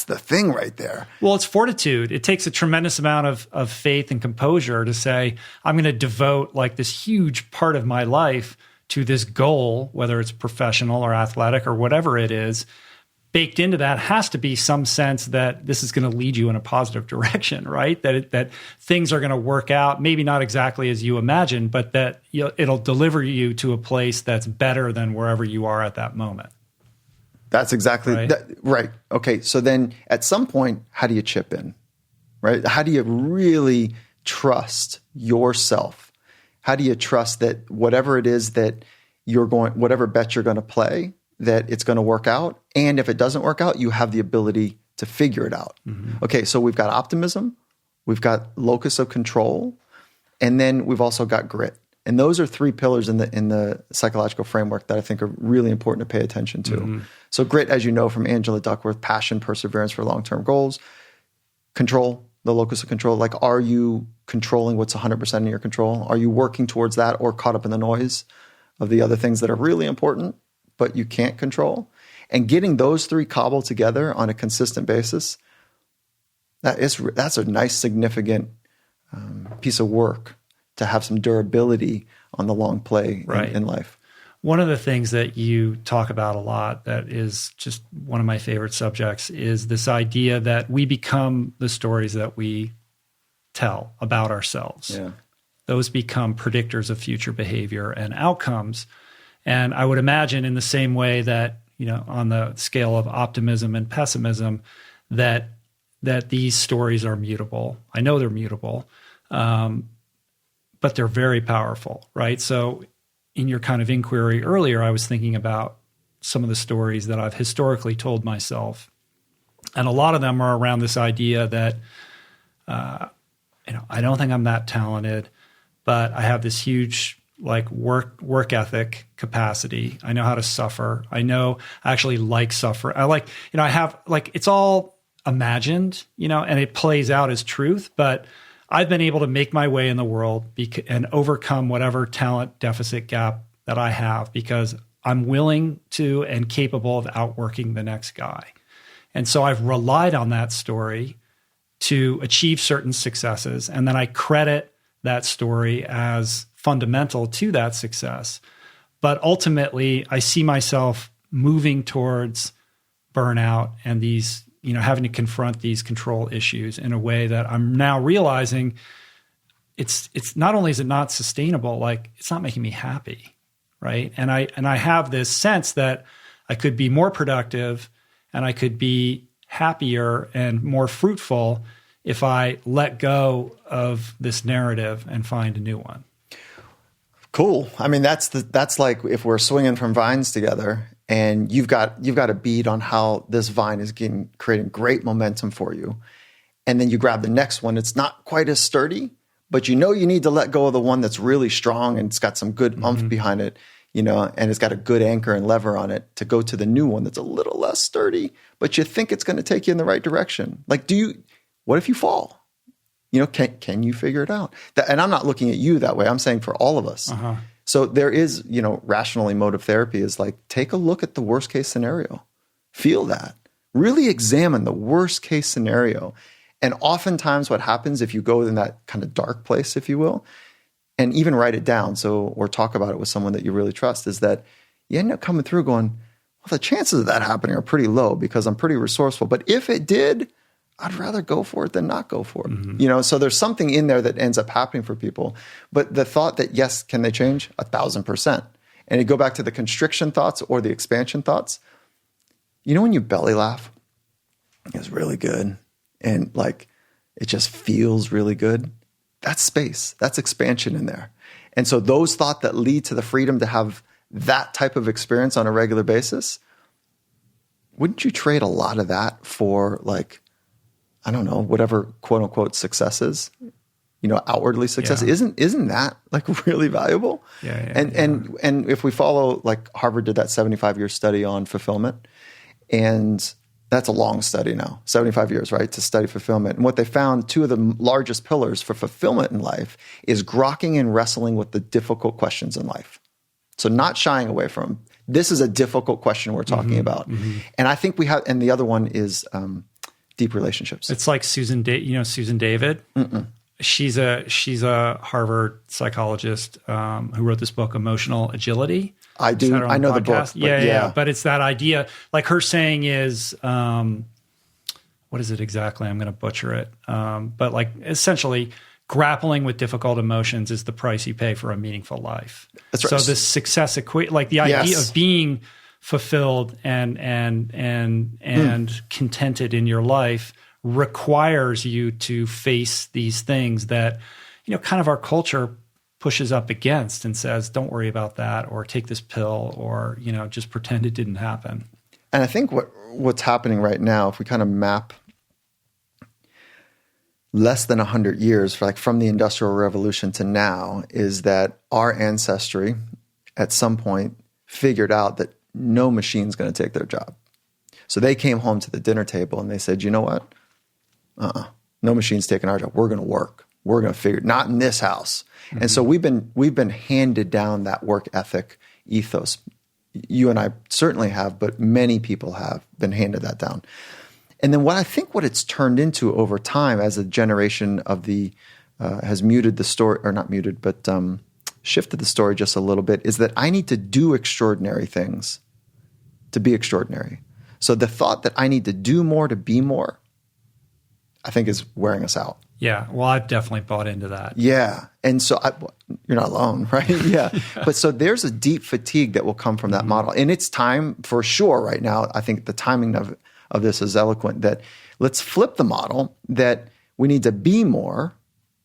the thing right there. Well, it's fortitude. It takes a tremendous amount of faith and composure to say, I'm going to devote like this huge part of my life to this goal, whether it's professional or athletic or whatever it is. Baked into that has to be some sense that this is going to lead you in a positive direction, right? That things are going to work out, maybe not exactly as you imagine, but that it'll deliver you to a place that's better than wherever you are at that moment. That's exactly right. Okay, so then at some point, how do you chip in, right? How do you really trust yourself? How do you trust that whatever it is that whatever bet you're going to play, that it's going to work out? And if it doesn't work out, you have the ability to figure it out. Mm-hmm. Okay, so we've got optimism, we've got locus of control, and then we've also got grit. And those are three pillars in the psychological framework that I think are really important to pay attention to. Mm-hmm. So grit, as you know from Angela Duckworth, passion, perseverance for long-term goals. Control, the locus of control. Like, are you controlling what's 100% in your control? Are you working towards that or caught up in the noise of the other things that are really important but you can't control? And getting those three cobbled together on a consistent basis, that's a nice, significant piece of work to have some durability on the long play in life. One of the things that you talk about a lot that is just one of my favorite subjects is this idea that we become the stories that we tell about ourselves. Yeah. Those become predictors of future behavior and outcomes. And I would imagine in the same way that, on the scale of optimism and pessimism, that these stories are mutable. I know they're mutable, but they're very powerful, right? So in your kind of inquiry earlier, I was thinking about some of the stories that I've historically told myself. And a lot of them are around this idea that, I don't think I'm that talented, but I have this huge work ethic capacity. I know how to suffer. I actually like suffer. I have it's all imagined, and it plays out as truth, but I've been able to make my way in the world and overcome whatever talent deficit gap that I have because I'm willing to and capable of outworking the next guy. And so I've relied on that story to achieve certain successes. And then I credit that story as fundamental to that success. But ultimately, I see myself moving towards burnout and these having to confront these control issues in a way that I'm now realizing it's not only is it not sustainable, it's not making me happy, right? And I have this sense that I could be more productive and I could be happier and more fruitful if I let go of this narrative and find a new one. Cool. I mean, that's like if we're swinging from vines together and you've got a bead on how this vine is creating great momentum for you. And then you grab the next one. It's not quite as sturdy, but you need to let go of the one that's really strong and it's got some good oomph behind it, and it's got a good anchor and lever on it to go to the new one that's a little less sturdy, but you think it's going to take you in the right direction. What if you fall? Can you figure it out? And I'm not looking at you that way. I'm saying for all of us. Uh-huh. So there is, rational emotive therapy is take a look at the worst case scenario. Feel that. Really examine the worst case scenario. And oftentimes what happens if you go in that kind of dark place, if you will, and even write it down or talk about it with someone that you really trust, is that you end up coming through going, well, the chances of that happening are pretty low because I'm pretty resourceful. But if it did, I'd rather go for it than not go for it. Mm-hmm. So there's something in there that ends up happening for people. But the thought that, yes, can they change? 1,000%. And you go back to the constriction thoughts or the expansion thoughts. When you belly laugh, it's really good. And it just feels really good. That's space. That's expansion in there. And so those thoughts that lead to the freedom to have that type of experience on a regular basis, wouldn't you trade a lot of that for I don't know, whatever quote unquote success is? outwardly success. Yeah. Isn't that like really valuable? And if we follow, like Harvard did that 75-year study on fulfillment, and that's a long study now, 75 years, right, to study fulfillment. And what they found, two of the largest pillars for fulfillment in life is grokking and wrestling with the difficult questions in life. So not shying away from them. This is a difficult question we're talking about. And I think we have, and the other one is deep relationships. It's like Susan David. She's a Harvard psychologist who wrote this book, Emotional Agility. I do. I know the book. Yeah. But it's that idea, like her saying is, what is it exactly? I'm going to butcher it. But like essentially grappling with difficult emotions is the price you pay for a meaningful life. That's right. So this success like the idea of being fulfilled and contented in your life requires you to face these things that, kind of our culture pushes up against and says, don't worry about that, or take this pill, or, just pretend it didn't happen. And I think what's happening right now, if we kind of map less than 100 years from the Industrial Revolution to now, is that our ancestry at some point figured out that no machine's going to take their job. So they came home to the dinner table and they said, you know what? No machine's taking our job. We're going to work. We're going to figure it, not in this house. And so we've been handed down that work ethic ethos. You and I certainly have, but many people have been handed that down. And then what it's turned into over time as a generation of has muted the story, or not muted, but shifted the story just a little bit, is that I need to do extraordinary things to be extraordinary. So the thought that I need to do more to be more, I think, is wearing us out. Yeah. Well, I've definitely bought into that. Yeah. And so you're not alone, right? Yeah. But so there's a deep fatigue that will come from that model. And it's time for sure right now. I think the timing of this is eloquent, that let's flip the model, that we need to be more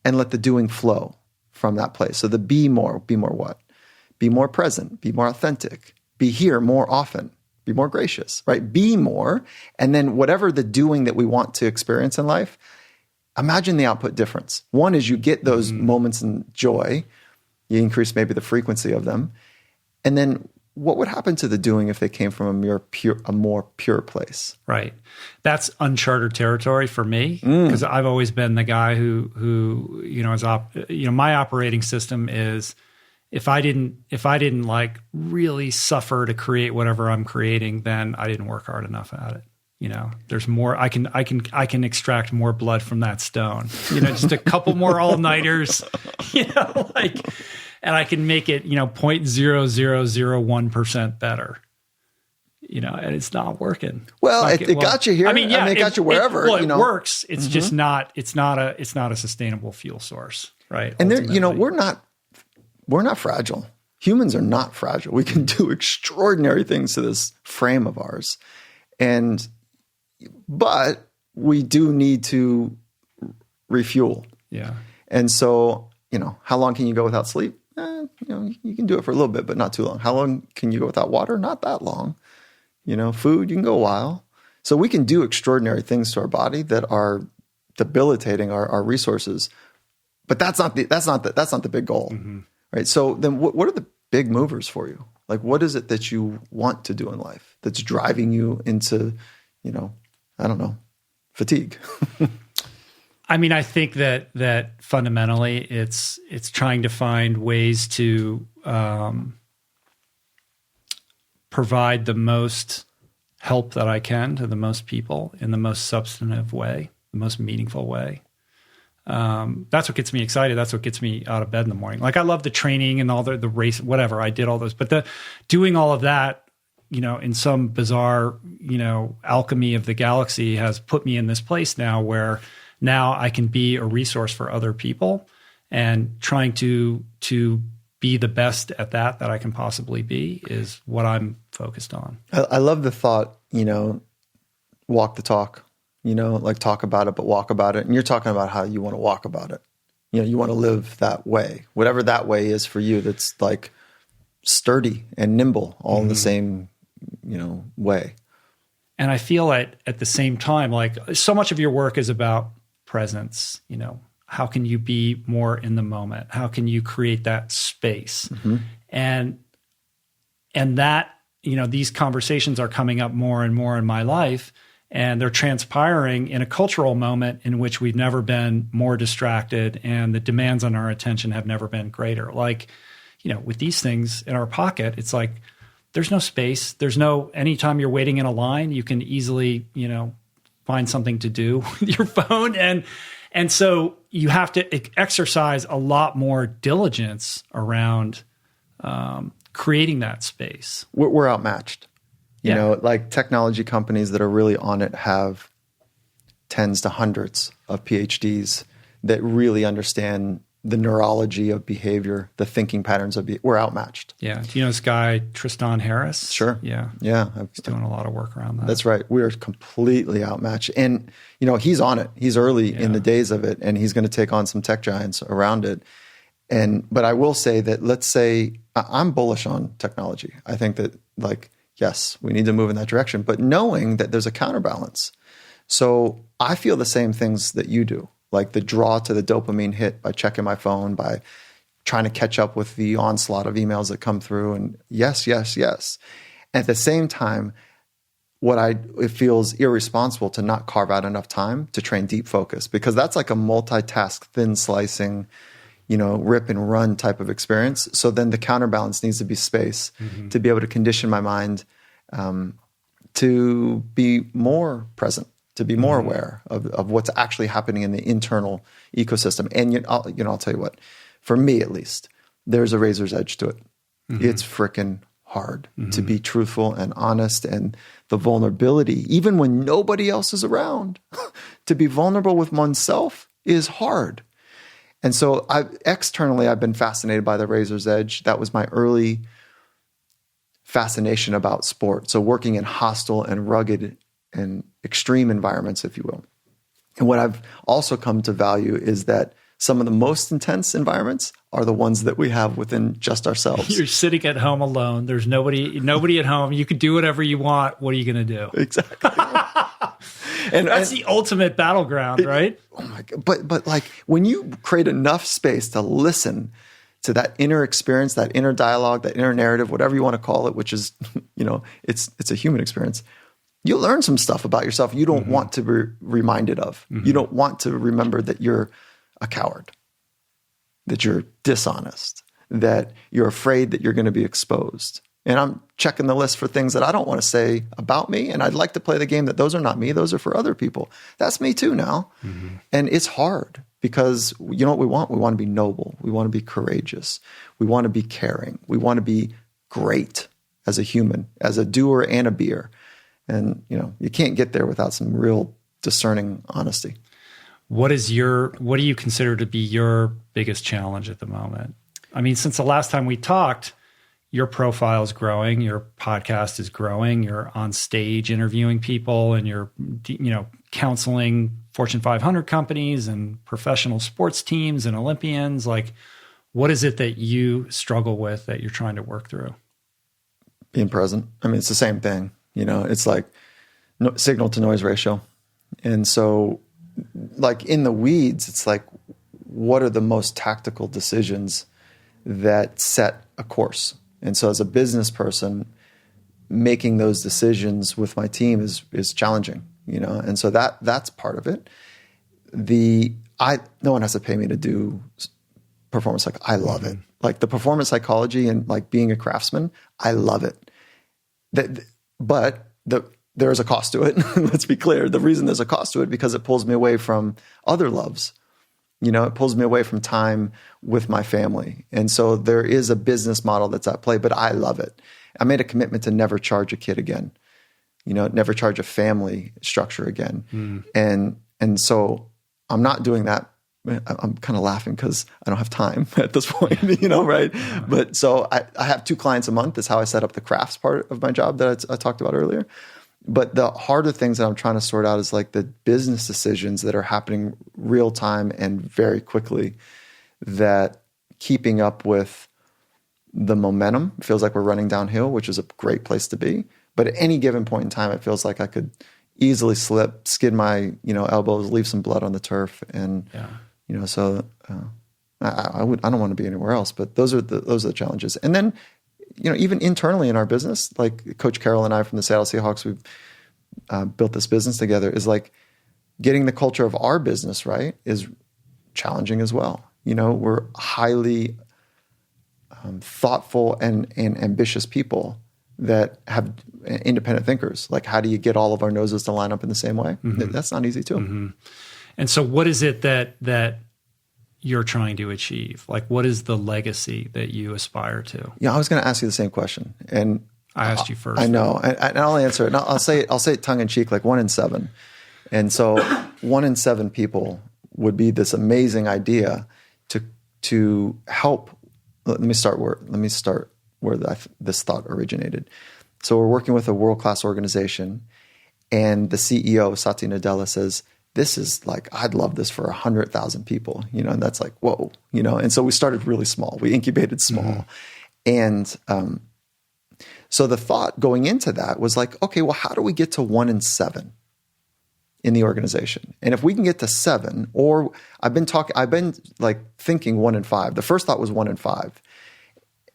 and let the doing flow from that place. So the be more what? Be more present, be more authentic, be here more often, be more gracious, right? Be more. And then whatever the doing that we want to experience in life, imagine the output difference. One is you get those moments in joy. You increase maybe the frequency of them. And then what would happen to the doing if they came from a more pure place? Right. That's uncharted territory for me, because I've always been the guy who my operating system is, if I didn't like really suffer to create whatever I'm creating, then I didn't work hard enough at it. There's more. I can extract more blood from that stone. Just a couple more all-nighters. And I can make it 0.0001% better. And it's not working. Well, it got you here. It got you wherever. It works. It's just not. It's not a sustainable fuel source, right? And we're not fragile. Humans are not fragile. We can do extraordinary things to this frame of ours, but we do need to refuel. Yeah. And so, how long can you go without sleep? You can do it for a little bit, but not too long. How long can you go without water? Not that long. Food, you can go a while. So we can do extraordinary things to our body that are debilitating our resources, but that's not the big goal, right? So then, what are the big movers for you? Like, what is it that you want to do in life that's driving you into, fatigue? I think that fundamentally it's trying to find ways to provide the most help that I can to the most people in the most substantive way, the most meaningful way. That's what gets me excited. That's what gets me out of bed in the morning. Like, I love the training and all the race, whatever. I did all those, but doing all of that, in some bizarre, alchemy of the galaxy has put me in this place now where now I can be a resource for other people, and trying to be the best at that I can possibly be is what I'm focused on. I love the thought, walk the talk, like talk about it, but walk about it. And you're talking about how you want to walk about it. You want to live that way, whatever that way is for you. That's like sturdy and nimble, all in the same, way. And I feel at the same time, like, so much of your work is about presence. how can you be more in the moment? How can you create that space? And that, these conversations are coming up more and more in my life, and they're transpiring in a cultural moment in which we've never been more distracted, and the demands on our attention have never been greater. Like, with these things in our pocket, it's like, there's no space. There's no, anytime you're waiting in a line, you can easily, find something to do with your phone. And so you have to exercise a lot more diligence around creating that space. We're outmatched. You know, like technology companies that are really on it have tens to hundreds of PhDs that really understand the neurology of behavior, the thinking patterns of behavior. We're outmatched. Yeah. Do you know this guy, Tristan Harris? Sure. Yeah. Yeah. He's doing a lot of work around that. That's right. We are completely outmatched. And, he's on it. He's early in the days of it, and he's going to take on some tech giants around it. But I will say that, let's say, I'm bullish on technology. I think that, yes, we need to move in that direction, but knowing that there's a counterbalance. So I feel the same things that you do, like the draw to the dopamine hit by checking my phone, by trying to catch up with the onslaught of emails that come through, and yes. At the same time, it feels irresponsible to not carve out enough time to train deep focus, because that's like a multitask, thin slicing, rip and run type of experience. So then the counterbalance needs to be space to be able to condition my mind to be more present, to be more aware of what's actually happening in the internal ecosystem. And I'll tell you what, for me at least, there's a razor's edge to it. It's frickin' hard to be truthful and honest, and the vulnerability, even when nobody else is around, to be vulnerable with oneself is hard. And so externally, I've been fascinated by the razor's edge. That was my early fascination about sport. So working in hostile and rugged and extreme environments, if you will. And what I've also come to value is that some of the most intense environments are the ones that we have within just ourselves. You're sitting at home alone. There's nobody at home. You could do whatever you want. What are you going to do? Exactly. And that's the ultimate battleground, right? Oh my God. But like, when you create enough space to listen to that inner experience, that inner dialogue, that inner narrative, whatever you want to call it, which is, it's a human experience. You learn some stuff about yourself you don't want to be reminded of. You don't want to remember that you're a coward, that you're dishonest, that you're afraid that you're going to be exposed. And I'm checking the list for things that I don't want to say about me. And I'd like to play the game that those are not me. Those are for other people. That's me too now. And it's hard, because you know what we want? We want to be noble. We want to be courageous. We want to be caring. We want to be great as a human, as a doer and a beer. And, you can't get there without some real discerning honesty. What do you consider to be your biggest challenge at the moment? I mean, since the last time we talked, your profile is growing, your podcast is growing, you're on stage interviewing people, and you're, counseling Fortune 500 companies and professional sports teams and Olympians. Like, what is it that you struggle with that you're trying to work through? Being present. I mean, it's the same thing. It's like signal to noise ratio. And so, like, in the weeds, it's like, what are the most tactical decisions that set a course? And so as a business person, making those decisions with my team is challenging, and so that's part of it. No one has to pay me to do performance psychology. I love it. Like, the performance psychology and like being a craftsman, I love it. But there is a cost to it. Let's be clear. The reason there's a cost to it, because it pulls me away from other loves. It pulls me away from time with my family. And so there is a business model that's at play, but I love it. I made a commitment to never charge a kid again, never charge a family structure again. And so I'm not doing that. I'm kind of laughing because I don't have time at this point, right? But so I have 2 clients a month. That's how I set up the crafts part of my job that I talked about earlier. But the harder things that I'm trying to sort out is like the business decisions that are happening real time and very quickly, that keeping up with the momentum feels like we're running downhill, which is a great place to be. But at any given point in time, it feels like I could easily slip, skid my elbows, leave some blood on the turf, and So I don't want to be anywhere else, but those are the challenges. And then, even internally in our business, like Coach Carroll and I from the Seattle Seahawks, we've built this business together, is like getting the culture of our business right is challenging as well. We're highly thoughtful and ambitious people that have independent thinkers. Like, how do you get all of our noses to line up in the same way? Mm-hmm. That's not easy too. Mm-hmm. And so what is it that you're trying to achieve? Like, what is the legacy that you aspire to? Yeah, I was going to ask you the same question, and I asked you first. I know, and I'll answer it. And I'll say it tongue in cheek, like 1 in 7. And so 1 in 7 people would be this amazing idea to help. Let me start where this thought originated. So we're working with a world-class organization, and the CEO, Satya Nadella, says, this is like, I'd love this for 100,000 people, and that's like, whoa, and so we started really small. We incubated small. Mm-hmm. And so the thought going into that was like, okay, well, how do we get to 1 in 7 in the organization? And if we can get to 7, or I've been like thinking 1 in 5. The first thought was 1 in 5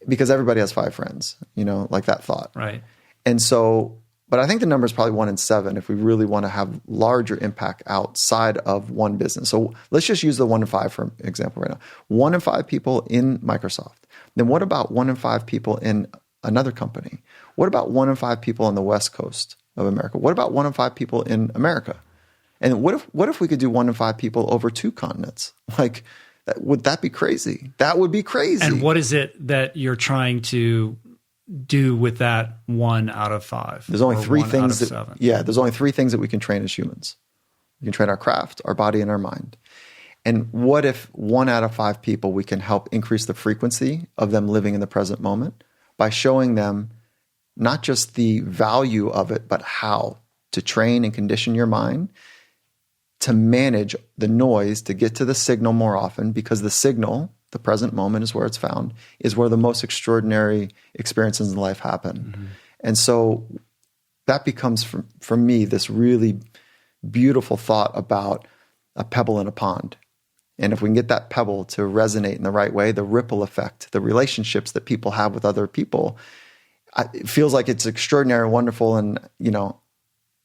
because everybody has 5 friends, like that thought. Right. And so, but I think the number is probably 1 in 7 if we really want to have larger impact outside of one business. So let's just use the 1 in 5 for example right now. 1 in 5 people in Microsoft. Then what about 1 in 5 people in another company? What about 1 in 5 people on the West Coast of America? What about 1 in 5 people in America? And what if we could do 1 in 5 people over 2 continents? Like, would that be crazy? That would be crazy. And what is it that you're trying to do with that 1 out of 5? There's only 3 things that 7. there's only 3 things that we can train as humans. We can train our craft, our body, and our mind. And what if 1 out of 5 people we can help increase the frequency of them living in the present moment by showing them not just the value of it, but how to train and condition your mind to manage the noise, to get to the signal more often, because the signal, the present moment is where it's found, is where the most extraordinary experiences in life happen. Mm-hmm. And so that becomes, for me, this really beautiful thought about a pebble in a pond. And if we can get that pebble to resonate in the right way, the ripple effect, the relationships that people have with other people, it feels like it's extraordinary and wonderful. And,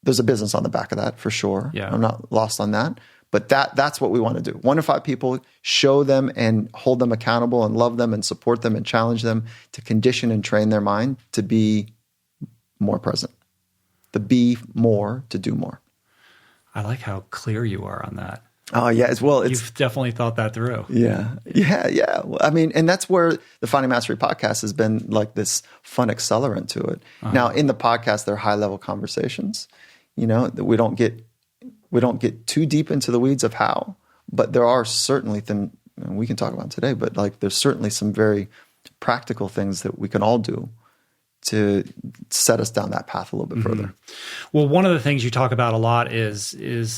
there's a business on the back of that for sure. Yeah. I'm not lost on that. But that's what we want to do. 1 in 5 people, show them and hold them accountable and love them and support them and challenge them to condition and train their mind to be more present. To be more, to do more. I like how clear you are on that. Oh, yeah. You've definitely thought that through. Yeah. I mean, and that's where the Finding Mastery podcast has been like this fun accelerant to it. Uh-huh. Now, in the podcast, there are high-level conversations, that we don't get too deep into the weeds of how, but there are certainly things we can talk about today, but like there's certainly some very practical things that we can all do to set us down that path a little bit further. Well, one of the things you talk about a lot is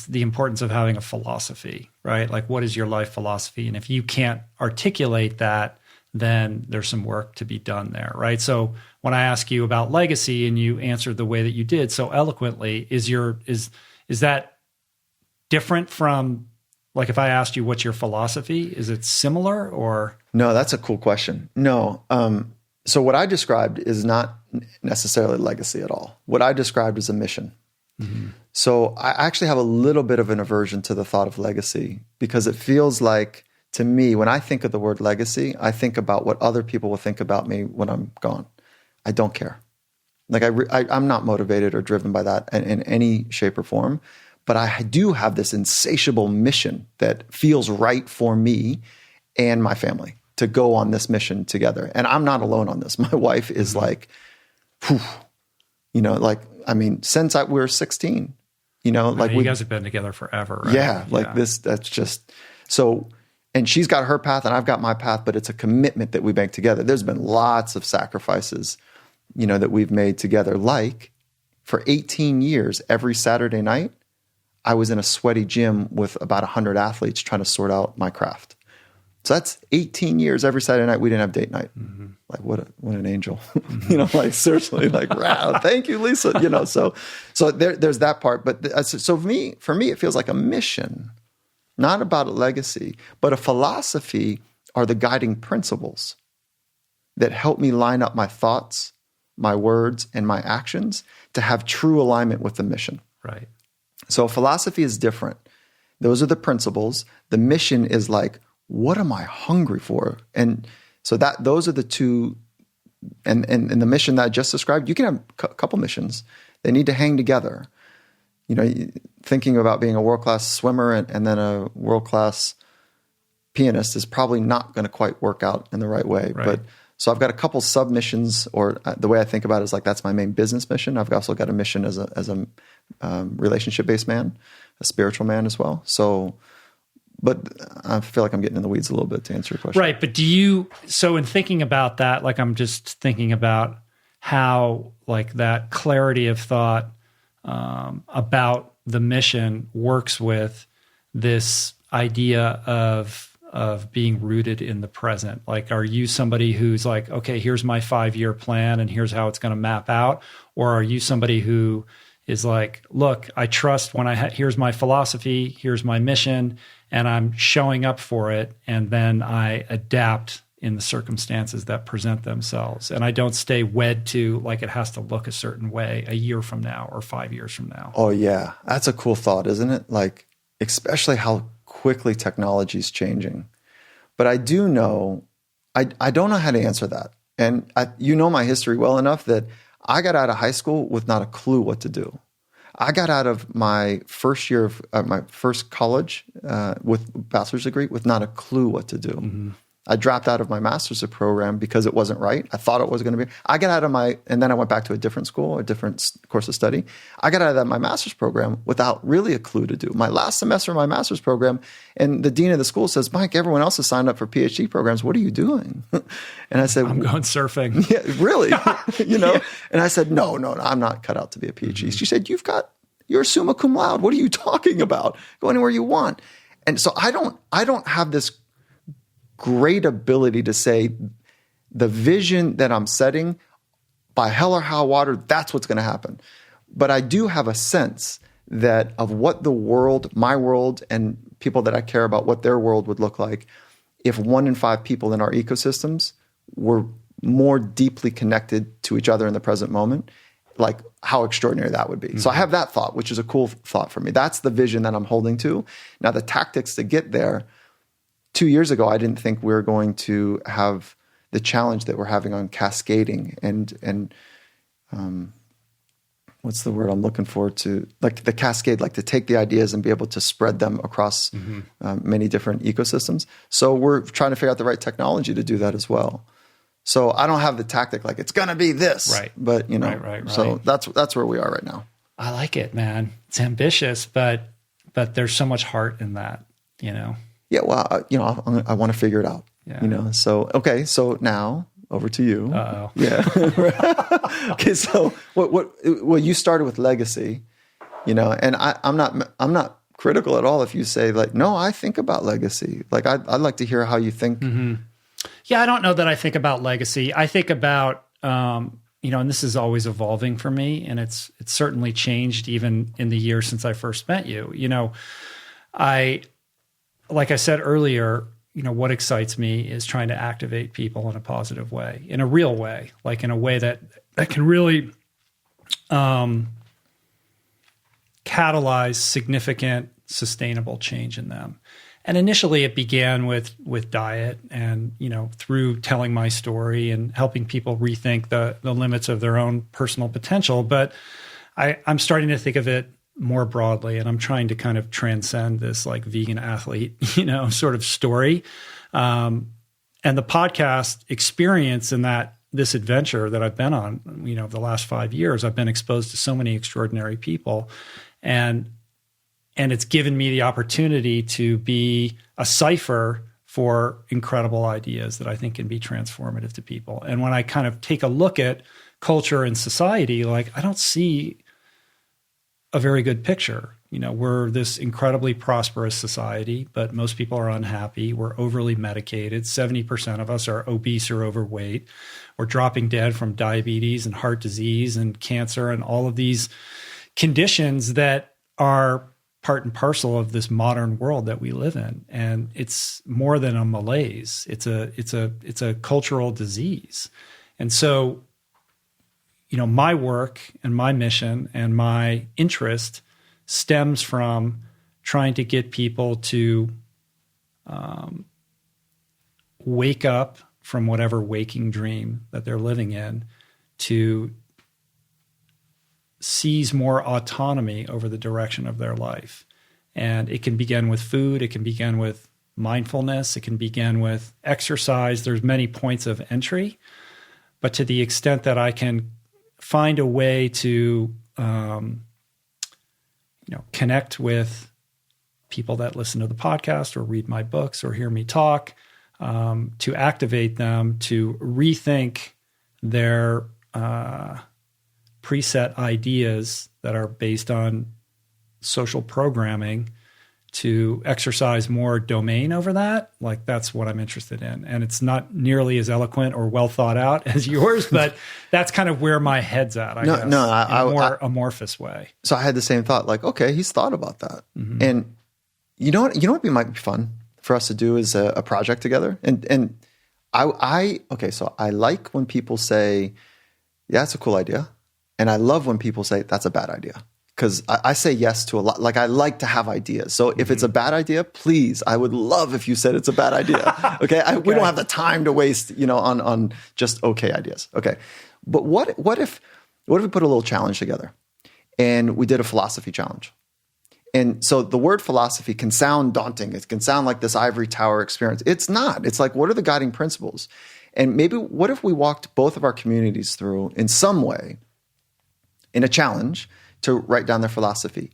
the importance of having a philosophy, right? Like, what is your life philosophy? And if you can't articulate that, then there's some work to be done there, right? So when I ask you about legacy and you answered the way that you did so eloquently, is that different from, like, if I asked you what's your philosophy, is it similar or? No, that's a cool question. No. So what I described is not necessarily legacy at all. What I described is a mission. Mm-hmm. So I actually have a little bit of an aversion to the thought of legacy because it feels like, to me, when I think of the word legacy, I think about what other people will think about me when I'm gone. I don't care. Like I'm not motivated or driven by that in any shape or form, but I do have this insatiable mission that feels right for me and my family to go on this mission together. And I'm not alone on this. My wife is like, whew, since we were 16, like you guys have been together forever, right? Yeah, that's just so. And she's got her path and I've got my path, but it's a commitment that we make together. There's been lots of sacrifices, that we've made together. Like for 18 years, every Saturday night, I was in a sweaty gym with about 100 athletes trying to sort out my craft. So that's 18 years. Every Saturday night, we didn't have date night. Mm-hmm. Like what an angel, like seriously, like, wow, thank you, Lisa. So there's that part. But so for me, it feels like a mission, not about a legacy, but a philosophy are the guiding principles that help me line up my thoughts, my words, and my actions to have true alignment with the mission. Right. So philosophy is different. Those are the principles. The mission is like, what am I hungry for? And so those are the two. And the mission that I just described, you can have a couple missions. They need to hang together. Thinking about being a world-class swimmer and then a world-class pianist is probably not going to quite work out in the right way. Right. But so I've got a couple sub-missions, or the way I think about it is like that's my main business mission. I've also got a mission as a relationship-based man, a spiritual man as well. So, but I feel like I'm getting in the weeds a little bit to answer your question. Right. But so in thinking about that, like I'm just thinking about how like that clarity of thought about the mission works with this idea of being rooted in the present. Like, are you somebody who's like, okay, here's my 5-year plan and here's how it's going to map out? Or are you somebody who is like, look, I trust when here's my philosophy, here's my mission, and I'm showing up for it. And then I adapt in the circumstances that present themselves. And I don't stay wed to like, it has to look a certain way a year from now or 5 years from now. Oh yeah. That's a cool thought, isn't it? Like, especially how quickly technology is changing. But I do know, I don't know how to answer that. And my history well enough that I got out of high school with not a clue what to do. I got out of my first year of my first college with a bachelor's degree with not a clue what to do. Mm-hmm. I dropped out of my master's program because it wasn't right. I thought it was going to be. I got out of and then I went back to a different school, a different course of study. I got out of my master's program without really a clue to do. My last semester of my master's program, and the dean of the school says, Mike, everyone else has signed up for PhD programs. What are you doing? And I said, I'm going surfing. Yeah, really? Yeah. And I said, no, I'm not cut out to be a PhD. Mm-hmm. She said, you're summa cum laude. What are you talking about? Go anywhere you want. And so I don't have this great ability to say the vision that I'm setting, by hell or high water, that's what's going to happen. But I do have a sense that of what the world, my world, and people that I care about, what their world would look like if 1 in 5 people in our ecosystems were more deeply connected to each other in the present moment, like how extraordinary that would be. Mm-hmm. So I have that thought, which is a cool thought for me. That's the vision that I'm holding to. Now, the tactics to get there, 2 years ago, I didn't think we were going to have the challenge that we're having on cascading and what's the word I'm looking for, to like the cascade, like to take the ideas and be able to spread them across many different ecosystems. So we're trying to figure out the right technology to do that as well. So I don't have the tactic like it's going to be this, right? But right. So that's where we are right now. I like it, man. It's ambitious, but there's so much heart in that, Yeah, well, I want to figure it out. Yeah. So okay, so now over to you. Uh-oh. Yeah. Okay, so well, you started with legacy, and I'm not critical at all if you say like, no, I think about legacy. Like I'd like to hear how you think. Mm-hmm. Yeah, I don't know that I think about legacy. I think about and this is always evolving for me, and it's certainly changed even in the years since I first met you. Like I said earlier, what excites me is trying to activate people in a positive way, in a real way, like in a way that can really catalyze significant, sustainable change in them. And initially it began with diet and, through telling my story and helping people rethink the limits of their own personal potential. But I'm starting to think of it more broadly, and I'm trying to kind of transcend this like vegan athlete, sort of story. And the podcast experience and this adventure that I've been on, the last 5 years, I've been exposed to so many extraordinary people, and it's given me the opportunity to be a cipher for incredible ideas that I think can be transformative to people. And when I kind of take a look at culture and society, like I don't see a very good picture. We're this incredibly prosperous society, but most people are unhappy. We're overly medicated. 70% of us are obese or overweight. We're dropping dead from diabetes and heart disease and cancer and all of these conditions that are part and parcel of this modern world that we live in. And it's more than a malaise. It's a cultural disease. And so, my work and my mission and my interest stems from trying to get people to wake up from whatever waking dream that they're living in, to seize more autonomy over the direction of their life. And it can begin with food. It can begin with mindfulness. It can begin with exercise. There's many points of entry, but to the extent that I can find a way to, connect with people that listen to the podcast or read my books or hear me talk, to activate them to rethink their preset ideas that are based on social programming, to exercise more domain over that. Like, that's what I'm interested in. And it's not nearly as eloquent or well thought out as yours, but that's kind of where my head's at, I guess, in a more amorphous way. So I had the same thought, like, okay, he's thought about that. Mm-hmm. And you know what might be fun for us to do is a project together. And so I like when people say, yeah, it's a cool idea. And I love when people say that's a bad idea. Because I say yes to a lot. Like, I like to have ideas. So if it's a bad idea, please, I would love if you said it's a bad idea. Okay. We don't have the time to waste, on just okay ideas. Okay. But what if we put a little challenge together and we did a philosophy challenge? And so the word philosophy can sound daunting. It can sound like this ivory tower experience. It's not. It's like, what are the guiding principles? And maybe what if we walked both of our communities through in some way in a challenge to write down their philosophy,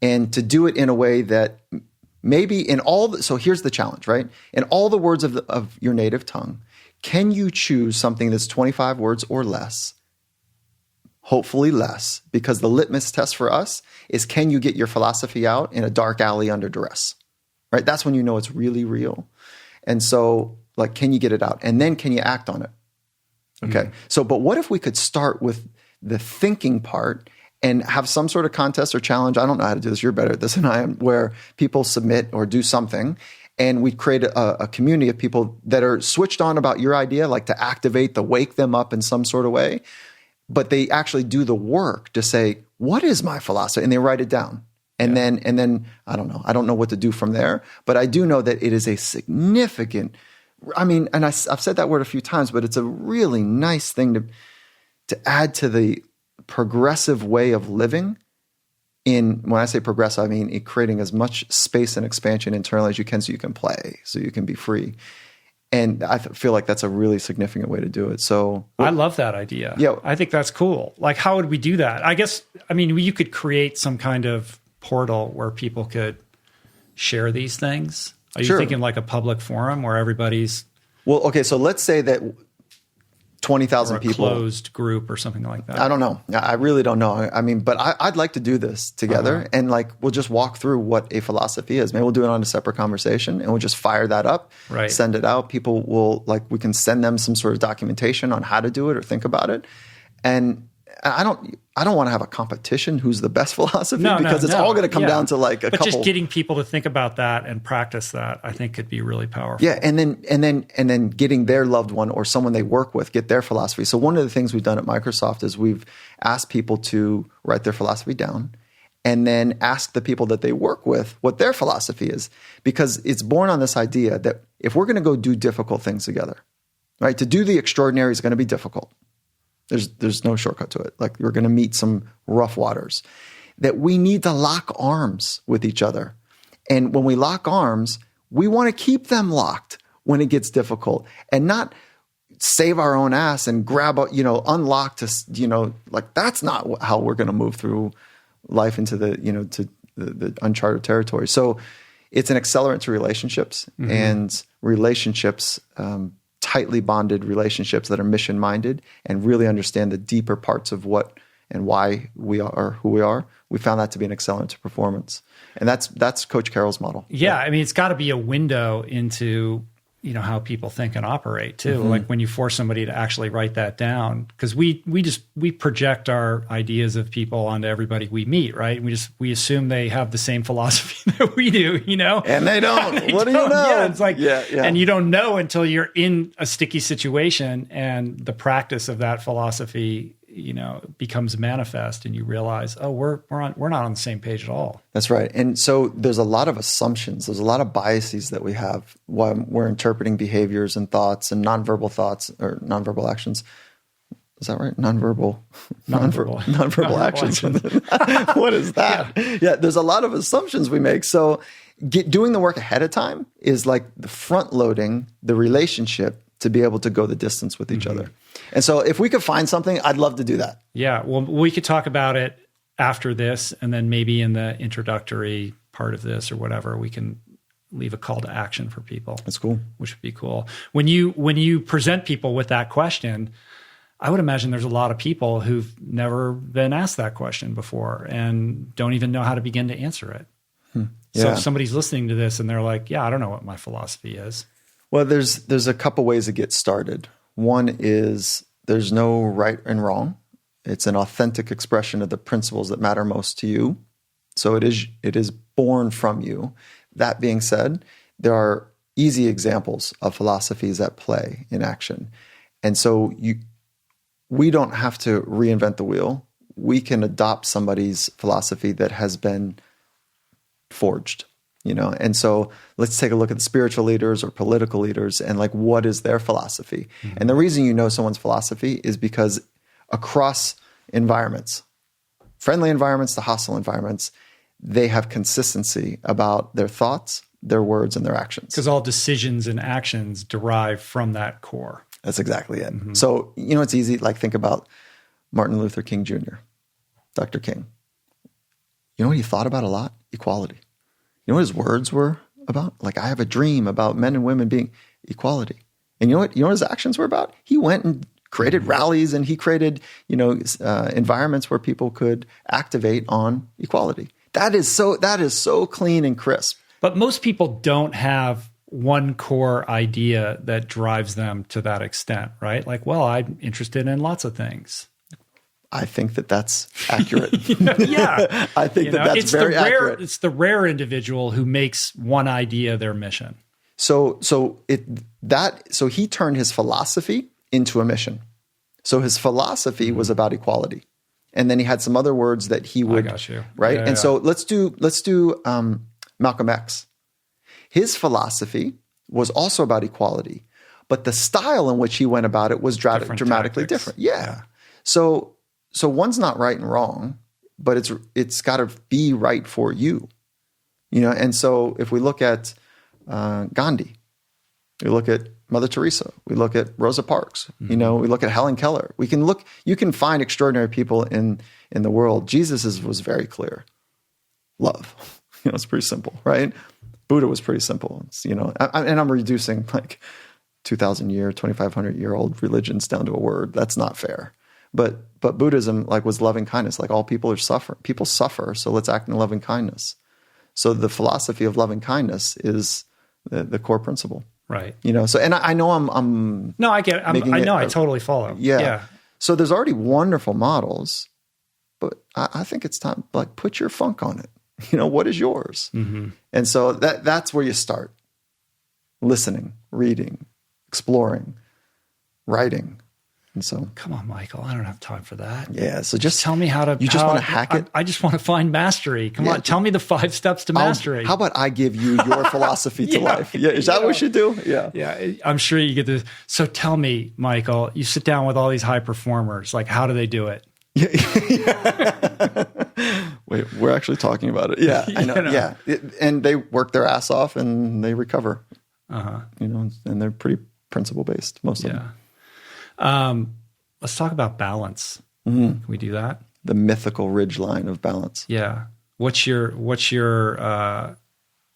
and to do it in a way that maybe so here's the challenge, right? In all the words of your native tongue, can you choose something that's 25 words or less? Hopefully less, because the litmus test for us is, can you get your philosophy out in a dark alley under duress, right? That's when you know it's really real. And so, like, can you get it out? And then can you act on it? Okay. Mm-hmm. So, but what if we could start with the thinking part and have some sort of contest or challenge? I don't know how to do this. You're better at this than I am, where people submit or do something, and we create a community of people that are switched on about your idea, like to activate, to wake them up in some sort of way. But they actually do the work to say, what is my philosophy? And they write it down. And then I don't know. I don't know what to do from there, but I do know that it is a significant, and I've said that word a few times, but it's a really nice thing to add to the progressive way of living. When I say progressive, I mean creating as much space and expansion internally as you can, so you can play, so you can be free. And I feel like that's a really significant way to do it. So I love that idea. Yeah, I think that's cool. Like, how would we do that? I guess, you could create some kind of portal where people could share these things. Are you thinking like a public forum where everybody's... Well, okay, so let's say that 20,000 people, closed group or something like that. I don't know. I really don't know. But I'd like to do this together, and we'll just walk through what a philosophy is. Maybe we'll do it on a separate conversation, and we'll just fire that up, right. Send it out. People will we can send them some sort of documentation on how to do it or think about it. And I don't want to have a competition who's the best philosophy, because it's all going to come down to a couple. Just getting people to think about that and practice that, I think, could be really powerful. Yeah, and then getting their loved one or someone they work with get their philosophy. So one of the things we've done at Microsoft is we've asked people to write their philosophy down, and then ask the people that they work with what their philosophy is, because it's born on this idea that if we're going to go do difficult things together, right? To do the extraordinary is going to be difficult. There's no shortcut to it. Like, we're going to meet some rough waters. That we need to lock arms with each other. And when we lock arms, we want to keep them locked when it gets difficult, and not save our own ass and grab, unlock to, that's not how we're going to move through life into to the uncharted territory. So it's an accelerant to relationships, mm-hmm. and relationships, tightly bonded relationships that are mission minded and really understand the deeper parts of what and why we are who we are. We found that to be an accelerant to performance. And that's Coach Carroll's model. Yeah. It's got to be a window into how people think and operate too. Like when you force somebody to actually write that down, because we project our ideas of people onto everybody we meet, right? We assume they have the same philosophy that we do, and they don't. What do you know? Yeah, it's like, yeah. And you don't know until you're in a sticky situation, and the practice of that philosophy, becomes manifest, and you realize, oh, we're not on the same page at all. That's right. And so there's a lot of assumptions. There's a lot of biases that we have while we're interpreting behaviors and thoughts and nonverbal thoughts or nonverbal actions. Is that right? Nonverbal actions. What is that? Yeah, there's a lot of assumptions we make. So doing the work ahead of time is like the front loading the relationship to be able to go the distance with each other. And so if we could find something, I'd love to do that. Yeah. Well, we could talk about it after this, and then maybe in the introductory part of this or whatever, we can leave a call to action for people. That's cool. Which would be cool. When you present people with that question, I would imagine there's a lot of people who've never been asked that question before and don't even know how to begin to answer it. Yeah. So if somebody's listening to this and they're like, yeah, I don't know what my philosophy is. Well, there's a couple ways to get started. One is there's no right and wrong. It's an authentic expression of the principles that matter most to you. So it is born from you. That being said, there are easy examples of philosophies at play in action. And so we don't have to reinvent the wheel. We can adopt somebody's philosophy that has been forged. And so let's take a look at the spiritual leaders or political leaders and like, what is their philosophy? Mm-hmm. And the reason you know someone's philosophy is because across environments, friendly environments to hostile environments, they have consistency about their thoughts, their words, and their actions. Because all decisions and actions derive from that core. That's exactly it. Mm-hmm. So, it's easy. Like think about Martin Luther King Jr., Dr. King. You know what he thought about a lot? Equality. You know what his words were about? Like, I have a dream about men and women being equality. And you know what his actions were about? He went and created rallies, and he created, environments where people could activate on equality. That is so clean and crisp. But most people don't have one core idea that drives them to that extent, right? Like, well, I'm interested in lots of things. I think that's accurate. Yeah. I think that's very accurate. It's the rare individual who makes one idea their mission. So he turned his philosophy into a mission. So his philosophy was about equality. And then he had some other words that he would, I got you. Right? Yeah, So let's do Malcolm X. His philosophy was also about equality, but the style in which he went about it was dramatically different. Yeah. So one's not right and wrong, but it's got to be right for you, And so if we look at Gandhi, we look at Mother Teresa, we look at Rosa Parks, we look at Helen Keller. You can find extraordinary people in the world. Jesus was very clear. Love, it's pretty simple, right? Buddha was pretty simple. It's, and I'm reducing like 2,500-year-old religions down to a word. That's not fair. But Buddhism was loving kindness. Like all people are suffering. People suffer, so let's act in loving kindness. So the philosophy of loving kindness is the core principle. Right. So and I know I'm No, I get it. I totally follow. Yeah. So there's already wonderful models, but I think it's time put your funk on it. What is yours? Mm-hmm. And so that's where you start. Listening, reading, exploring, writing. And so, come on, Michael, I don't have time for that. Yeah. So just tell me how to. You just want to hack it? I just want to find mastery. Come on, tell me the 5 steps to mastery. How about I give you your philosophy to life? Yeah. Is that what we should do? Yeah. Yeah. I'm sure you get this. So tell me, Michael, you sit down with all these high performers. Like, how do they do it? Yeah. Wait, we're actually talking about it. Yeah. I know. Yeah. And they work their ass off and they recover. Uh-huh. And they're pretty principle based, most of them. Let's talk about balance. Mm-hmm. Can we do that? The mythical ridge line of balance. Yeah. What's your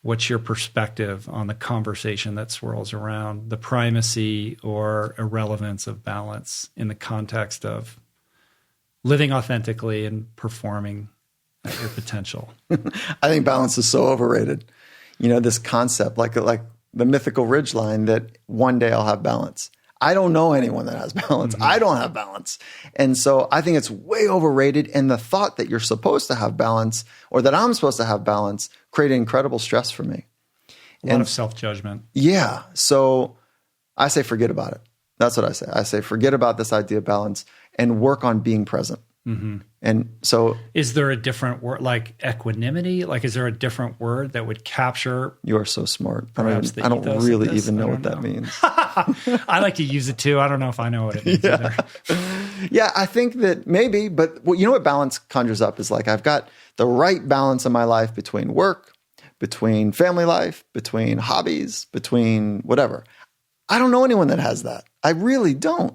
perspective on the conversation that swirls around the primacy or irrelevance of balance in the context of living authentically and performing at your potential? I think balance is so overrated. This concept, like the mythical ridgeline that one day I'll have balance. I don't know anyone that has balance. I don't have balance. And so I think it's way overrated. And the thought that you're supposed to have balance or that I'm supposed to have balance created incredible stress for me. A lot of self-judgment. Yeah. So I say, forget about it. That's what I say. I say, forget about this idea of balance and work on being present. And so is there a different word like equanimity? Like, is there a different word that would capture? You are so smart. I Perhaps don't really even know what that means. I like to use it too. I don't know if I know what it means either. Yeah, I think that maybe, but you know what balance conjures up is like, I've got the right balance in my life between work, between family life, between hobbies, between whatever. I don't know anyone that has that. I really don't.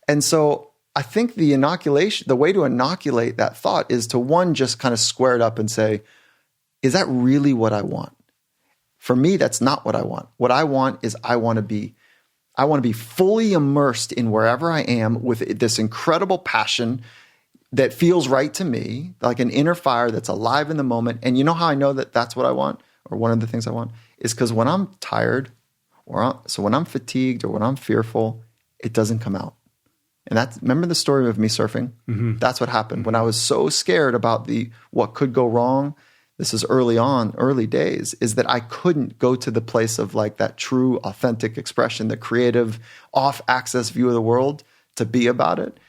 And so I think the way to inoculate that thought is to, one, just kind of square it up and say, is that really what I want? For me, that's not what I want. What I want is I want to be fully immersed in wherever I am with this incredible passion that feels right to me, like an inner fire that's alive in the moment. And you know how I know that that's what I want, or one of the things I want, is because when I'm tired, when I'm fatigued or when I'm fearful, it doesn't come out. And remember the story of me surfing? That's what happened when I was so scared about what could go wrong. This is early days, is that I couldn't go to the place of like that true, authentic expression, the creative, off-axis view of the world to be about it.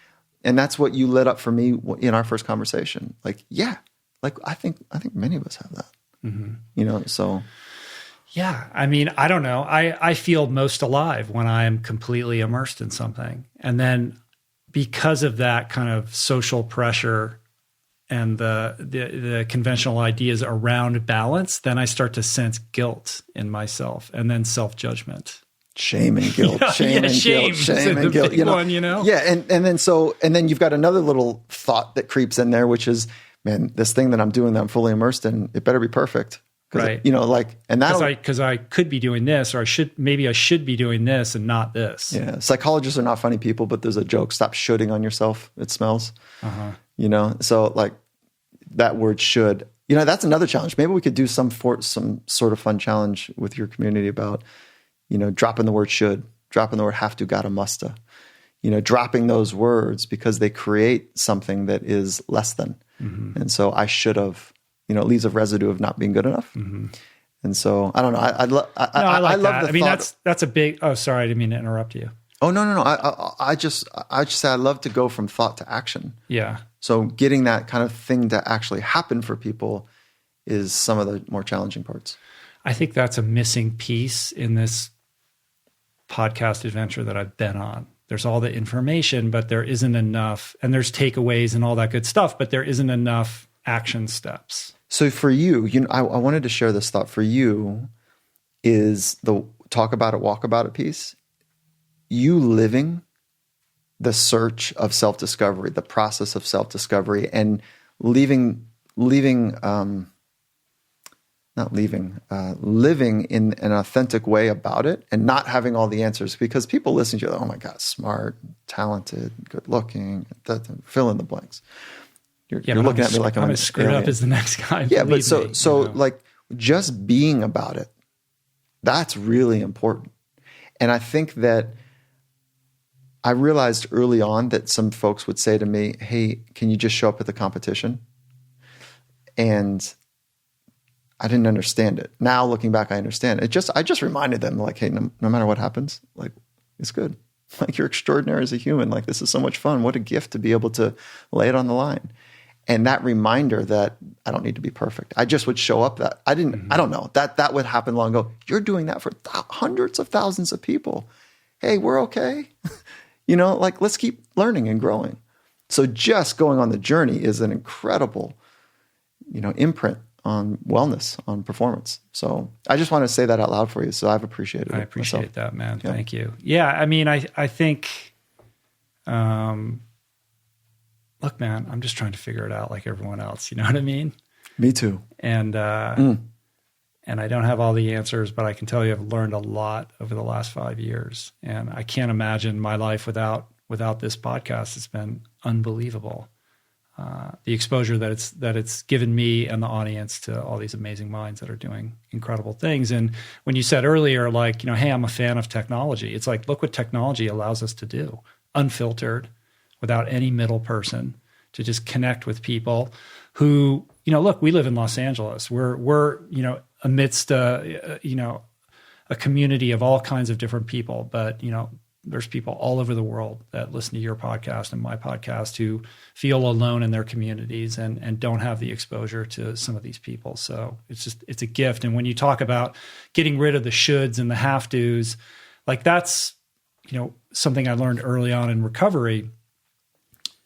And that's what you lit up for me in our first conversation. Like, yeah, like I think many of us have that, so. Yeah. I mean, I don't know. I feel most alive when I am completely immersed in something. And then because of that kind of social pressure and the conventional ideas around balance, then I start to sense guilt in myself and then self-judgment. Shame and guilt. Shame and guilt. Yeah. And then you've got another little thought that creeps in there, which is, man, this thing that I'm doing that I'm fully immersed in, it better be perfect. Right. Because I could be doing this, or I should be doing this and not this. Yeah. Psychologists are not funny people, but there's a joke: stop shoulding on yourself. It smells. So like that word should. That's another challenge. Maybe we could do some sort of fun challenge with your community about, dropping the word should, dropping the word have to, gotta, musta. Dropping those words because they create something that is less than. And so I should have. It leaves a residue of not being good enough. And so I don't know. I love that. I mean, that's a big, oh, sorry. I didn't mean to interrupt you. Oh, no. I just say I love to go from thought to action. Yeah. So getting that kind of thing to actually happen for people is some of the more challenging parts. I think that's a missing piece in this podcast adventure that I've been on. There's all the information, but there isn't enough, and there's takeaways and all that good stuff, but there isn't enough action steps. So for you, I wanted to share this thought for you is the talk about it, walk about it piece. You living the search of self-discovery, the process of self-discovery, and living in an authentic way about it, and not having all the answers, because people listen to you, oh my God, smart, talented, good looking, fill in the blanks. You're looking at me like I'm as screwed up as the next guy. Yeah, but like just being about it, that's really important. And I think that I realized early on that some folks would say to me, hey, can you just show up at the competition? And I didn't understand it. Now looking back, I understand it. I just reminded them like, hey, no matter what happens, like it's good. Like you're extraordinary as a human. Like this is so much fun. What a gift to be able to lay it on the line. And that reminder that I don't need to be perfect. I just would show up that I don't know that would happen long ago. You're doing that for hundreds of thousands of people. Hey, we're okay. Like let's keep learning and growing. So just going on the journey is an incredible, imprint on wellness, on performance. So I just want to say that out loud for you. So I've appreciated it. I appreciate myself. that, man. Yeah. Thank you. Yeah. I mean, I think, look, man, I'm just trying to figure it out like everyone else. You know what I mean? Me too. And I don't have all the answers, but I can tell you I've learned a lot over the last 5 years. And I can't imagine my life without this podcast. It's been unbelievable. the exposure that it's given me and the audience to all these amazing minds that are doing incredible things. And when you said earlier, like, hey, I'm a fan of technology. It's like, look what technology allows us to do, unfiltered, without any middle person, to just connect with people who, look, we live in Los Angeles. We're amidst a community of all kinds of different people, but there's people all over the world that listen to your podcast and my podcast who feel alone in their communities and don't have the exposure to some of these people. So it's a gift. And when you talk about getting rid of the shoulds and the have tos, like that's, something I learned early on in recovery,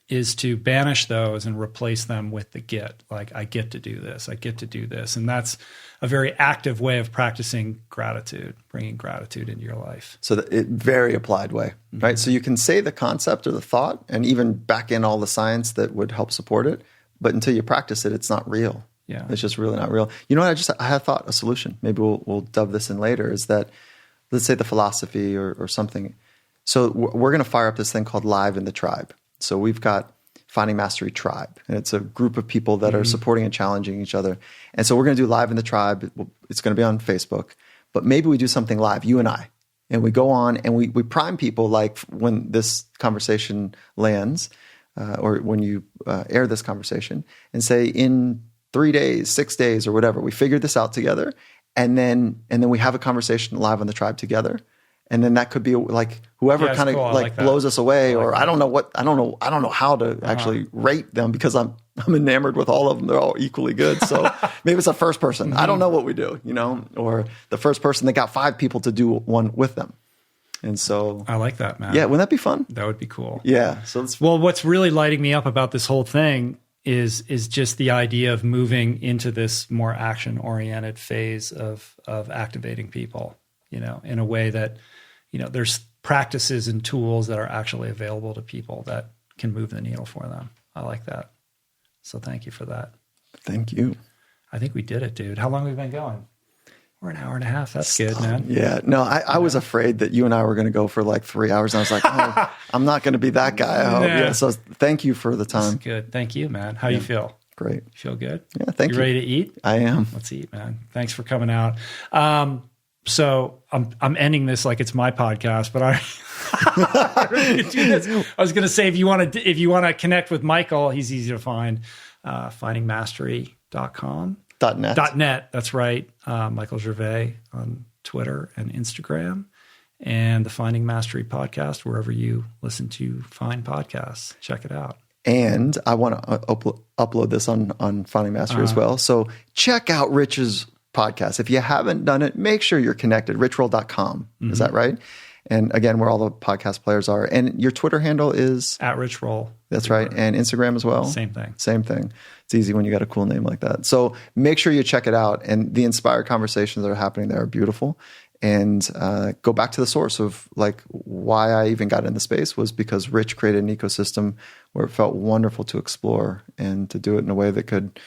is to banish those and replace them with the get. Like, I get to do this. I get to do this. And that's a very active way of practicing gratitude, bringing gratitude into your life. So very applied way, right? So you can say the concept or the thought and even back in all the science that would help support it. But until you practice it, it's not real. Yeah. It's just really not real. You know what? I had thought a solution. Maybe we'll dove this in later, is that, let's say the philosophy or something. So we're going to fire up this thing called Live in the Tribe. So we've got Finding Mastery Tribe, and it's a group of people that are supporting and challenging each other. And so we're going to do Live in the Tribe. It's going to be on Facebook, but maybe we do something live, you and I, and we go on and we prime people, like when this conversation lands or when you air this conversation, and say in 3 days, 6 days or whatever, we figured this out together. And then we have a conversation live on the Tribe together. And then that could be like whoever kind of cool. like blows us away, or I don't know how to actually rate them, because I'm enamored with all of them. They're all equally good. So maybe it's the first person. I don't know what we do, or the first person that got 5 people to do one with them. And so I like that, man. Yeah. Wouldn't that be fun? That would be cool. Yeah. So what's really lighting me up about this whole thing is just the idea of moving into this more action oriented phase of activating people, in a way that, there's practices and tools that are actually available to people that can move the needle for them. I like that. So thank you for that. Thank you. I think we did it, dude. How long have we been going? We're an hour and a half. That's good, man. Yeah. No, I was afraid that you and I were going to go for like 3 hours. And I was like, oh, I'm not going to be that guy. I hope. Yeah. So thank you for the time. That's good. Thank you, man. How do you feel? Great. You feel good? Yeah. Thank you. You ready to eat? I am. Let's eat, man. Thanks for coming out. So I'm ending this like it's my podcast, but I was going to say, if you want to connect with Michael, he's easy to find. Findingmastery.com. .net. That's right. Michael Gervais on Twitter and Instagram, and the Finding Mastery podcast, wherever you listen to fine podcasts. Check it out. And I want to upload this on Finding Mastery as well. So check out Rich's podcast. If you haven't done it, make sure you're connected. richroll.com. Is that right? And again, where all the podcast players are. And your Twitter handle is? @richroll. That's right. And Instagram as well? Same thing. Same thing. It's easy when you got a cool name like that. So make sure you check it out. And the inspired conversations that are happening there are beautiful. And go back to the source of like why I even got into space was because Rich created an ecosystem where it felt wonderful to explore and to do it in a way that could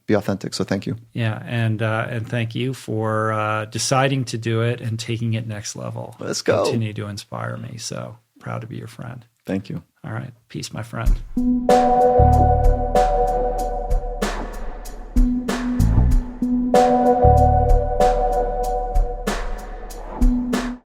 be authentic. So thank you. Yeah. And thank you for deciding to do it and taking it next level. Let's go. Continue to inspire me. So proud to be your friend. Thank you. All right. Peace, my friend.